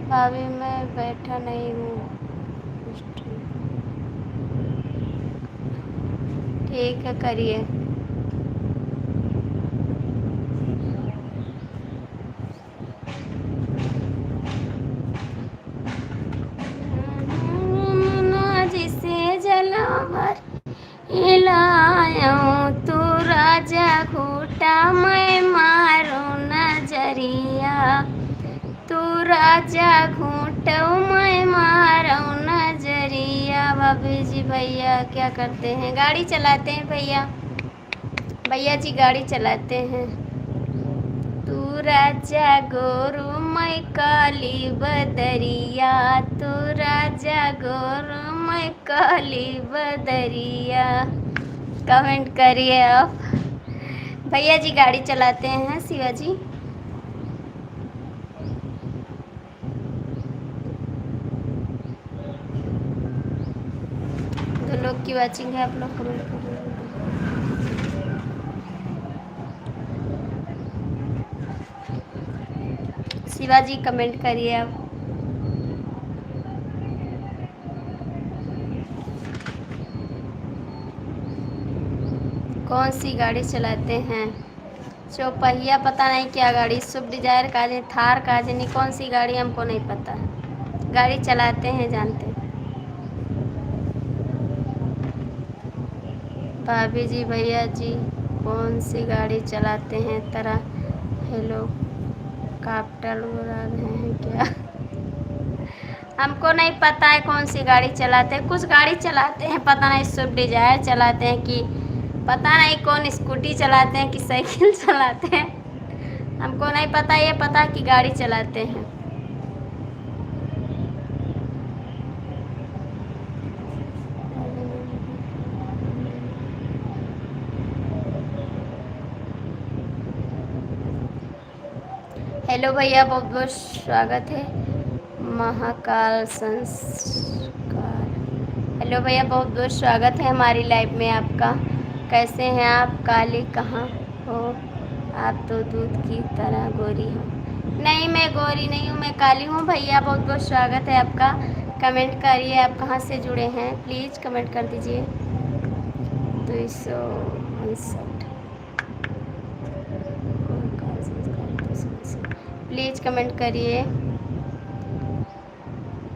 भाभी मैं बैठा नहीं हूँ, ठीक है करिए। जिसे जलावर हिलाया, तू राजा घूटा मैं मारो नजरिया, तू राजा घूटो मैं मारो नजरिया। भाभी जी भैया क्या करते हैं, गाड़ी चलाते हैं भैया, भैया जी गाड़ी चलाते हैं। तू राजा गोरू मैं काली बदरिया, तू राजा गोरू मैं काली बदरिया। कमेंट करिए आप, भैया जी गाड़ी चलाते हैं, शिवा जी। दो लोग की वाचिंग है, आप लोग कमेंट करिए। शिवाजी कमेंट करिए आप। कौन सी गाड़ी चलाते हैं, चौपहिया पता नहीं क्या गाड़ी, स्विफ्ट डिजायर का है, थार का है, नहीं कौन सी गाड़ी हमको नहीं पता, गाड़ी चलाते हैं जानते हैं। भाभी जी भैया जी कौन सी गाड़ी चलाते हैं, तरह हेलीकॉप्टर उड़ा रहे हैं क्या, हमको नहीं पता है कौन सी गाड़ी चलाते हैं, कुछ गाड़ी चलाते हैं पता नहीं, स्विफ्ट डिजायर चलाते हैं कि पता नहीं कौन, स्कूटी चलाते हैं कि साइकिल चलाते हैं, हमको नहीं पता, ये पता कि गाड़ी चलाते हैं। हेलो भैया, बहुत बहुत स्वागत है महाकाल संस्कार। हेलो भैया, बहुत बहुत स्वागत है हमारी लाइव में आपका। कैसे हैं आप, काली कहाँ हो आप, तो दूध की तरह गोरी हो। नहीं मैं गोरी नहीं हूँ, मैं काली हूँ भैया। बहुत बहुत स्वागत है आपका, कमेंट करिए आप कहाँ से जुड़े हैं, प्लीज़ कमेंट कर दीजिए। 259 प्लीज़ कमेंट करिए,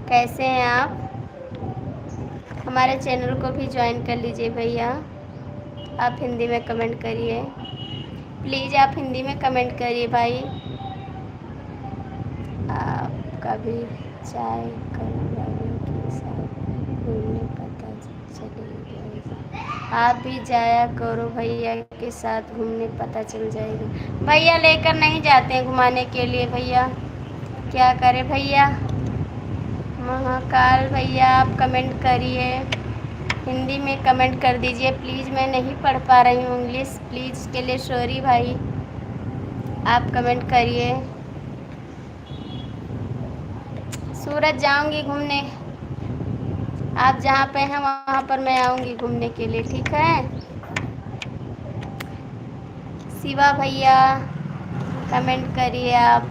कैसे हैं आप। हमारे चैनल को भी ज्वाइन कर लीजिए भैया। आप हिंदी में कमेंट करिए प्लीज़, आप हिंदी में कमेंट करिए भाई। आपका भी चाय कलवालों के साथ घूमने पता चलेगा, आप भी जाया करो भैया के साथ घूमने, पता चल जाएगा। भैया लेकर नहीं जाते हैं घुमाने के लिए भैया, क्या करें भैया। महाकाल भैया आप कमेंट करिए, हिंदी में कमेंट कर दीजिए प्लीज़, मैं नहीं पढ़ पा रही हूँ इंग्लिश, प्लीज़ के लिए सॉरी भाई, आप कमेंट करिए। सूरत जाऊंगी घूमने, आप जहाँ पे हैं वहाँ पर मैं आऊँगी घूमने के लिए, ठीक है। शिवा भैया कमेंट करिए आप,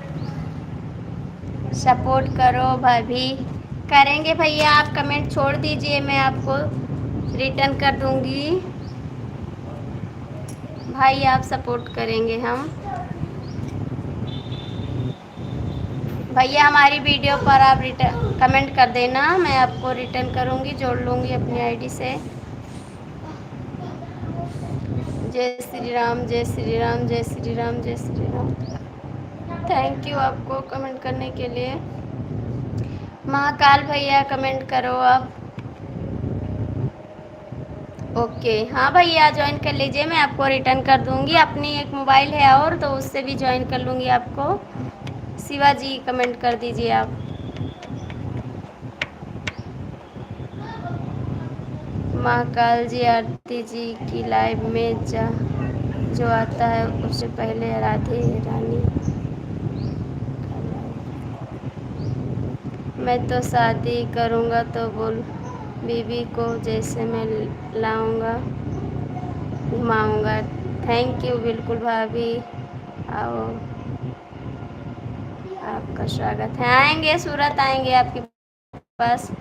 सपोर्ट करो भाभी। करेंगे भैया, आप कमेंट छोड़ दीजिए, मैं आपको रिटर्न कर दूंगी। भाई आप सपोर्ट करेंगे हम। भैया हमारी वीडियो पर आप रिटर्न कमेंट कर देना, मैं आपको रिटर्न करूंगी, जोड़ लूंगी अपनी आईडी से। जय श्री राम, जय श्री राम, जय श्री राम, जय श्री राम। थैंक यू आपको कमेंट करने के लिए। महाकाल भैया कमेंट करो आप। ओके, हाँ भैया ज्वाइन कर लीजिए, मैं आपको रिटर्न कर दूंगी। अपनी एक मोबाइल है और, तो उससे भी ज्वाइन कर लूँगी आपको। शिवाजी कमेंट कर दीजिए आप। महाकाल जी, आरती जी की लाइव में जो आता है उससे पहले राधे रानी। मैं तो शादी करूँगा तो बोल बीबी को जैसे मैं लाऊंगा घुमाऊंगा। थैंक यू, बिल्कुल भाभी, आओ, आपका स्वागत है। आएंगे, सूरत आएंगे आपके पास।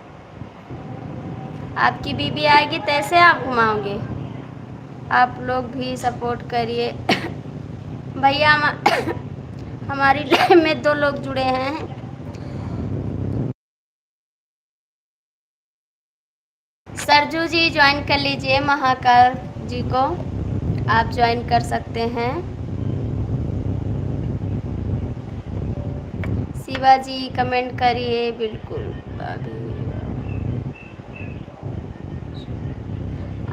आपकी बीबी आएगी तैसे आप घुमाओगे। आप लोग भी सपोर्ट करिए भैया। हमारी लाइव में 2 लोग जुड़े हैं। सरजू जी ज्वाइन कर लीजिए, महाकाल जी को आप ज्वाइन कर सकते हैं। शिवाजी कमेंट करिए, बिल्कुल अभी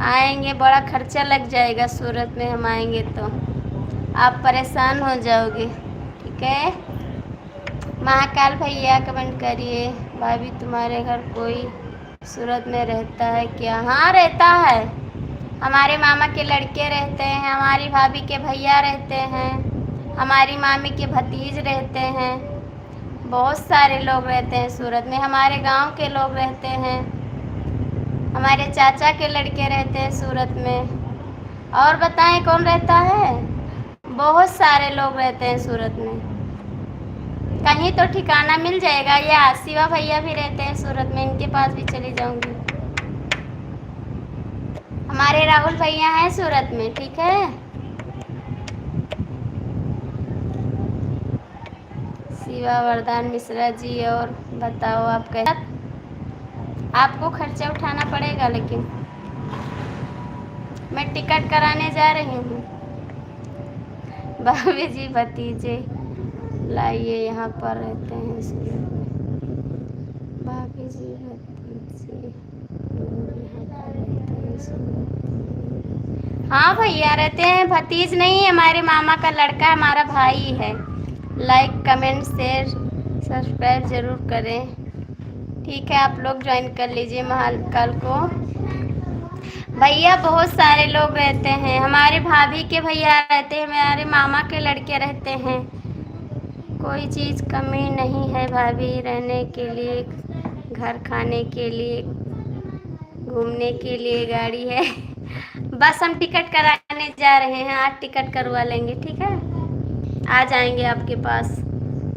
आएंगे। बड़ा खर्चा लग जाएगा, सूरत में हम आएंगे तो आप परेशान हो जाओगे, ठीक है। महाकाल भैया कमेंट करिए। भाभी तुम्हारे घर कोई सूरत में रहता है क्या? हाँ रहता है, हमारे मामा के लड़के रहते हैं, हमारी भाभी के भैया रहते हैं, हमारी मामी के भतीज रहते हैं, बहुत सारे लोग रहते हैं सूरत में। हमारे गांव के लोग रहते हैं, हमारे चाचा के लड़के रहते हैं सूरत में। और बताएं कौन रहता है? बहुत सारे लोग रहते हैं सूरत में। कहीं तो ठिकाना मिल जाएगा। या शिवा भैया भी रहते हैं सूरत में, इनके पास भी चली जाऊंगी। हमारे राहुल भैया हैं सूरत में, ठीक है। शिवा वरदान मिश्रा जी, और बताओ आप कैसे? आपको खर्चा उठाना पड़ेगा, लेकिन मैं टिकट कराने जा रही हूँ। भाभी जी भतीजे लाइए, यहाँ पर रहते हैं सूरत में। भाभी जी भतीजे यहाँ पर रहते हैं सूरत में। हाँ भैया रहते हैं, भतीज नहीं, हमारे मामा का लड़का हमारा भाई है। लाइक कमेंट शेयर सब्सक्राइब ज़रूर करें, ठीक है। आप लोग ज्वाइन कर लीजिए महाकाल को। भैया बहुत सारे लोग रहते हैं, हमारे भाभी के भैया रहते हैं, हमारे मामा के लड़के रहते हैं। कोई चीज़ कमी नहीं है भाभी, रहने के लिए घर, खाने के लिए, घूमने के लिए गाड़ी है। बस हम टिकट कराने जा रहे हैं, आज टिकट करवा लेंगे, ठीक है। आ जाएंगे आपके पास।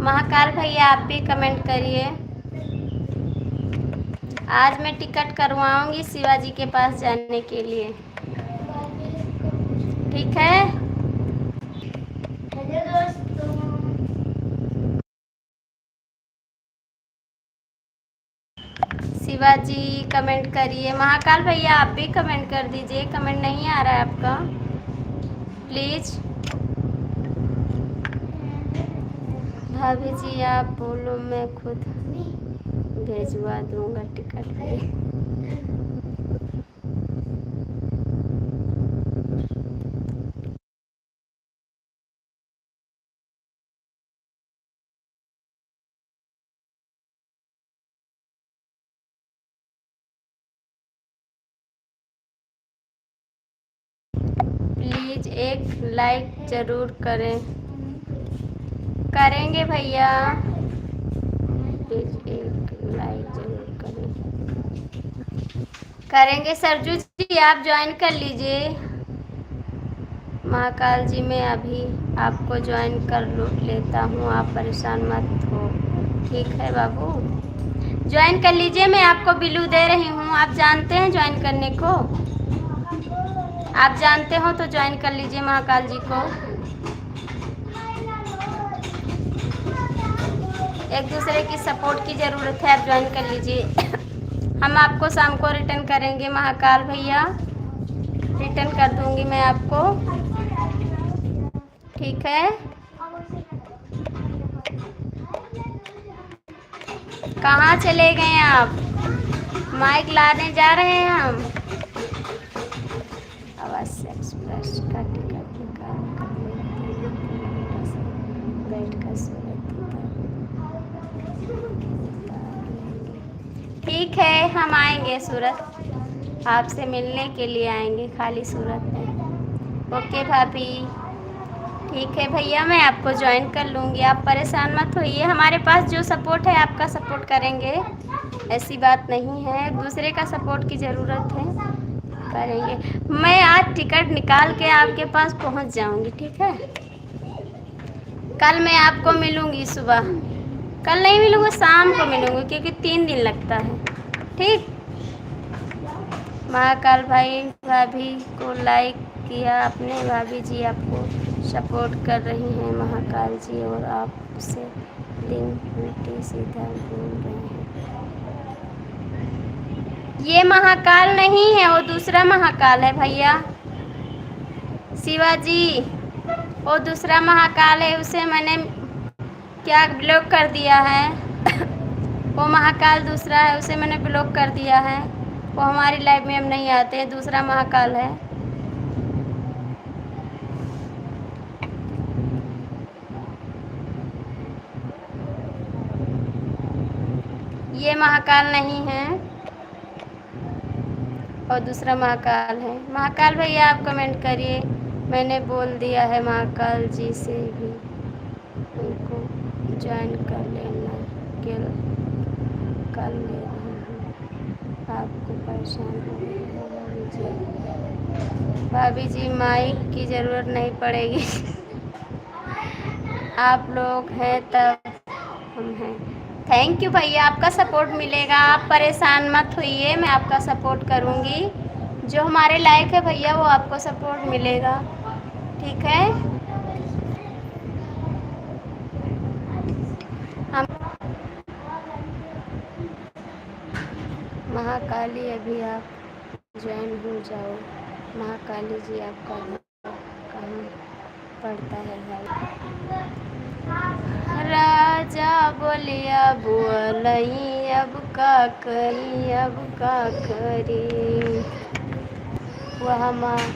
महाकाल भैया आप भी कमेंट करिए। आज मैं टिकट करवाऊंगी शिवाजी के पास जाने के लिए, ठीक है। शिवाजी कमेंट करिए। महाकाल भैया आप भी कमेंट कर दीजिए, कमेंट नहीं आ रहा है आपका, प्लीज़। भाभी जी आप बोलो, मैं खुद भेजवा दूंगा टिकट भी। प्लीज़ एक लाइक ज़रूर करें। करेंगे भैया, प्लीज़ एक लाइक ज़रूर करें। करेंगे। सरजू जी आप ज्वाइन कर लीजिए। महाकाल जी मैं अभी आपको ज्वाइन कर लेता हूँ, आप परेशान मत हो। ठीक है बाबू, ज्वाइन कर लीजिए। मैं आपको बिलू दे रही हूँ, आप जानते हैं ज्वाइन करने को? आप जानते हो तो ज्वाइन कर लीजिए महाकाल जी को। एक दूसरे की सपोर्ट की ज़रूरत है, आप ज्वाइन कर लीजिए। हम आपको शाम को रिटर्न करेंगे महाकाल भैया, रिटर्न कर दूंगी मैं आपको। ठीक है, कहाँ चले गए आप? माइक लाने जा रहे हैं हम। अवश्य एक्सप्रेस का टिकट निकाल कर बैठ कर सूरत। ठीक है, हम आएंगे सूरत, आपसे मिलने के लिए आएंगे खाली सूरत में। ओके भाभी, ठीक है भैया, मैं आपको ज्वाइन कर लूँगी, आप परेशान मत होइए। हमारे पास जो सपोर्ट है आपका सपोर्ट करेंगे, ऐसी बात नहीं है, एक दूसरे का सपोर्ट की ज़रूरत है, करेंगे। मैं आज टिकट निकाल के आपके पास पहुंच जाऊंगी, ठीक है? कल मैं आपको मिलूंगी सुबह, कल नहीं मिलूंगी, शाम को मिलूंगी, क्योंकि 3 दिन लगता है। ठीक, महाकाल भाई भाभी को लाइक किया आपने, भाभी जी आपको सपोर्ट कर रही हैं महाकाल जी, और आपसे लिंक उल्टी सीधा बोल रहे हैं। ये महाकाल नहीं है, वो दूसरा महाकाल है भैया शिवाजी, वो दूसरा महाकाल है, उसे मैंने क्या ब्लॉक कर दिया है। वो महाकाल दूसरा है, उसे मैंने ब्लॉक कर दिया है, वो हमारी लाइफ में अब नहीं आते, दूसरा महाकाल है। ये महाकाल नहीं है और दूसरा महाकाल है। महाकाल भैया आप कमेंट करिए, मैंने बोल दिया है महाकाल जी से भी उनको ज्वाइन कर लेना, कर ले रही हूँ, आपको परेशान हो रही है भाभी जी। भाभी जी माइक की ज़रूरत नहीं पड़ेगी। आप लोग हैं तब हम हैं। थैंक यू भैया, आपका सपोर्ट मिलेगा, आप परेशान मत होइए, मैं आपका सपोर्ट करूँगी, जो हमारे लायक है भैया वो आपको सपोर्ट मिलेगा। ठीक है, हम महाकाली अभी आप ज्वाइन हो जाओ। महाकाली जी आपका घर कहाँ पड़ता है भाई? राजा बोलिया बोलई अब का करी, अब का करी, वह महाकाल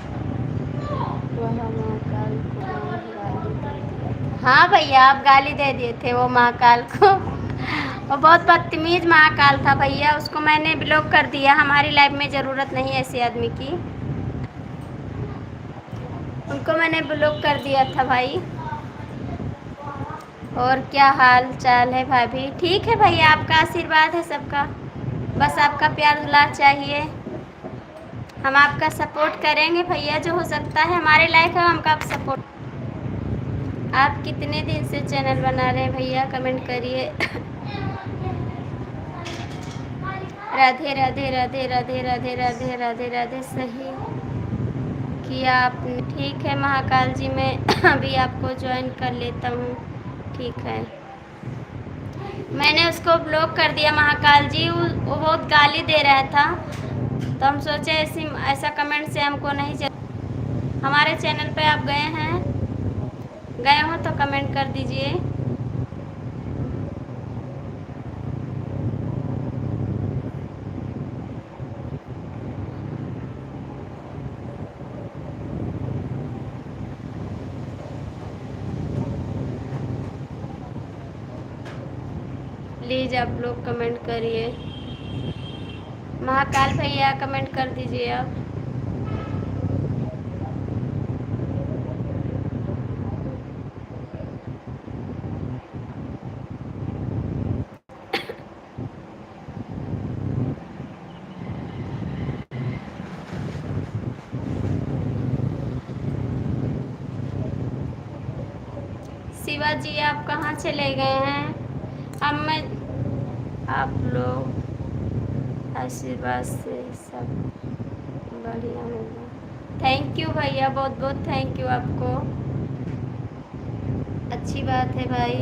को गाली दे दिया। हाँ भैया, आप गाली दे दिए थे वो महाकाल को, वो बहुत बदतमीज महाकाल था भैया, उसको मैंने ब्लॉक कर दिया, हमारी लाइफ में ज़रूरत नहीं है ऐसे आदमी की, उनको मैंने ब्लॉक कर दिया था भाई। और क्या हाल चाल है भाभी? ठीक है भैया, आपका आशीर्वाद है सबका, बस आपका प्यार दुलार चाहिए, हम आपका सपोर्ट करेंगे भैया, जो हो सकता है हमारे लायक है हम आपका सपोर्ट। आप कितने दिन से चैनल बना रहे हैं भैया, कमेंट करिए। राधे राधे राधे राधे राधे राधे राधे राधे, सही किया आपने। ठीक है महाकाल जी, मैं अभी आपको ज्वाइन कर लेता हूँ। ठीक है, मैंने उसको ब्लॉक कर दिया महाकाल जी, वो बहुत गाली दे रहा था, तो हम सोचे ऐसा कमेंट से हमको नहीं हमारे चैनल पे आप गए हो तो कमेंट कर दीजिए। प्लीज़ आप लोग कमेंट करिए। महाकाल भैया कमेंट कर दीजिए आप। शिवा जी आप कहाँ चले गए हैं? अब मैं आप लोग आशीर्वाद से सब बढ़िया होगा। थैंक यू भैया, बहुत बहुत थैंक यू आपको। अच्छी बात है भाई।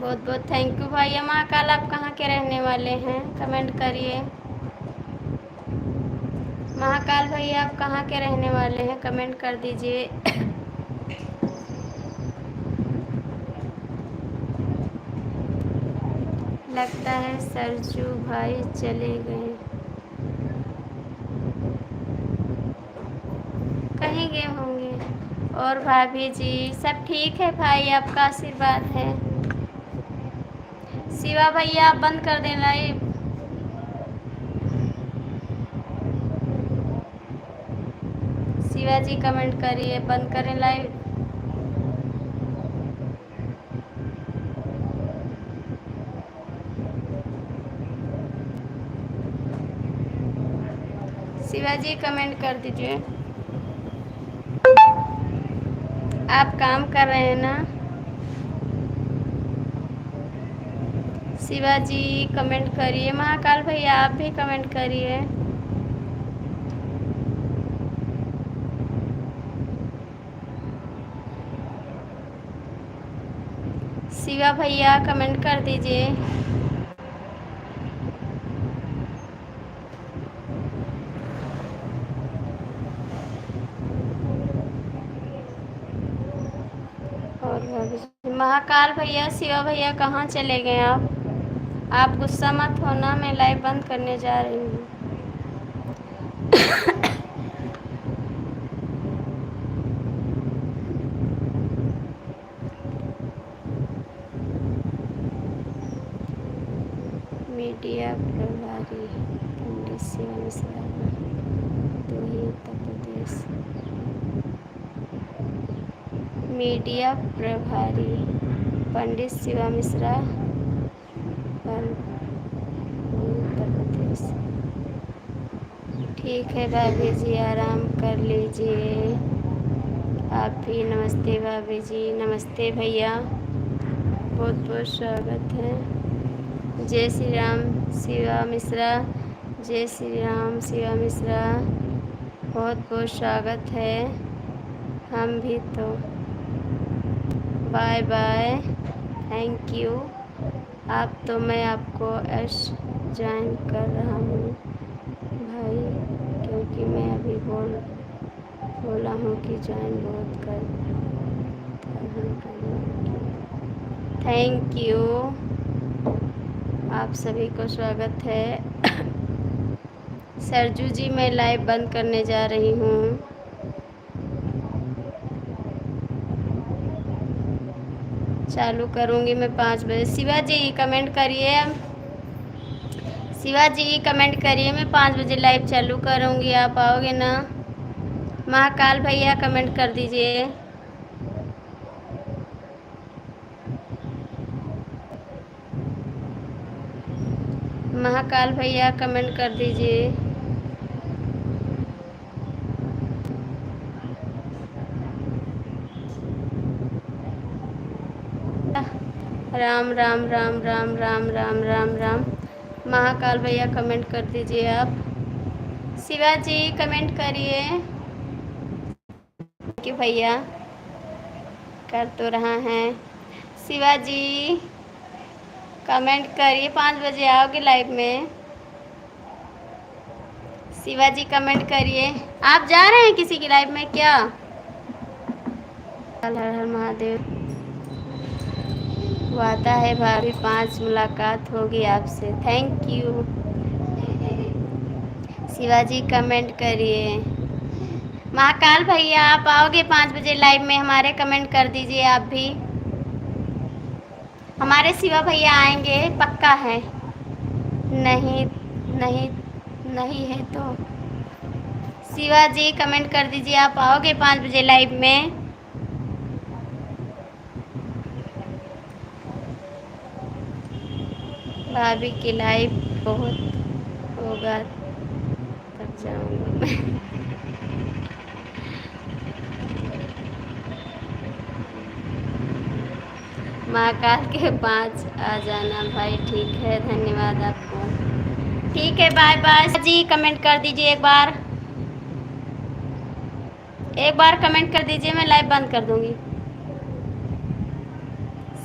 बहुत बहुत थैंक यू भैया। महाकाल आप कहाँ के रहने वाले हैं? कमेंट करिए। महाकाल भैया आप कहाँ के रहने वाले हैं? कमेंट कर दीजिए। लगता है सरजू भाई चले गए, कहीं गए होंगे। और भाभी जी सब ठीक है भाई, आपका आशीर्वाद है। शिवा भैया आप बंद कर दें लाइव। शिवा जी कमेंट करिए, बंद करें लाइव। शिवा जी कमेंट कर दीजिए। आप काम कर रहे हैं ना? शिवा जी कमेंट करिए। महाकाल भैया आप भी कमेंट करिए। शिवा भैया कमेंट कर दीजिए। और महाकाल भैया शिवा भैया कहाँ चले गए आप गुस्सा मत होना, मैं लाइव बंद करने जा रही हूँ। मीडिया प्रभारी पंडित शिवा मिश्रा, दोही उत्तर प्रदेश। मीडिया प्रभारी पंडित शिवा मिश्रा, उत्तर प्रदेश। ठीक है भाभी जी, आराम कर लीजिए आप भी। नमस्ते भाभी जी। नमस्ते भैया, बहुत बहुत स्वागत है। जय श्री राम शिवा मिश्रा, जय श्री राम शिवा मिश्रा, बहुत बहुत स्वागत है। हम भी तो बाय बाय, थैंक यू। आप तो मैं आपको ज्वाइन कर रहा हूँ भाई, क्योंकि मैं अभी बोला हूँ कि ज्वाइन बहुत कर। थैंक यू, आप सभी को स्वागत है। सरजू जी मैं लाइव बंद करने जा रही हूँ। चालू करूँगी मैं 5 बजे। शिवा जी कमेंट करिए। शिवा जी कमेंट करिए, मैं 5 बजे लाइव चालू करूँगी, आप आओगे ना? महाकाल भैया कमेंट कर दीजिए। महाकाल भैया कमेंट कर दीजिए। राम राम राम राम राम राम राम राम। महाकाल भैया कमेंट कर दीजिए आप। शिवा जी कमेंट करिए। थैंक यू भैया, कर तो रहा है। शिवा जी कमेंट करिए, 5 बजे आओगे लाइव में? शिवा जी कमेंट करिए। आप जा रहे हैं किसी की लाइव में क्या? हर हर महादेव। वादा है भाभी 5 मुलाकात होगी आपसे। Thank you. शिवाजी कमेंट करिए। महाकाल भैया आप आओगे 5 बजे लाइव में हमारे? कमेंट कर दीजिए आप भी। हमारे शिवा भैया आएंगे, पक्का है? नहीं नहीं नहीं है तो शिवा जी कमेंट कर दीजिए, आप आओगे 5 बजे लाइव में? भाभी की लाइव बहुत होगा जाऊंगा मैं। महाकाल के 5 आ जाना भाई। ठीक है, धन्यवाद आपको। ठीक है, बाय बाय जी। कमेंट कर दीजिए एक बार, एक बार कमेंट कर दीजिए, मैं लाइव बंद कर दूंगी।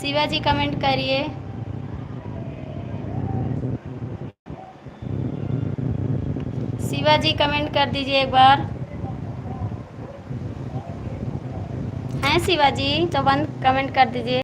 शिवा जी कमेंट करिए। शिवा जी कमेंट कर दीजिए एक बार। हैं शिवा जी तो बंद कमेंट कर दीजिए।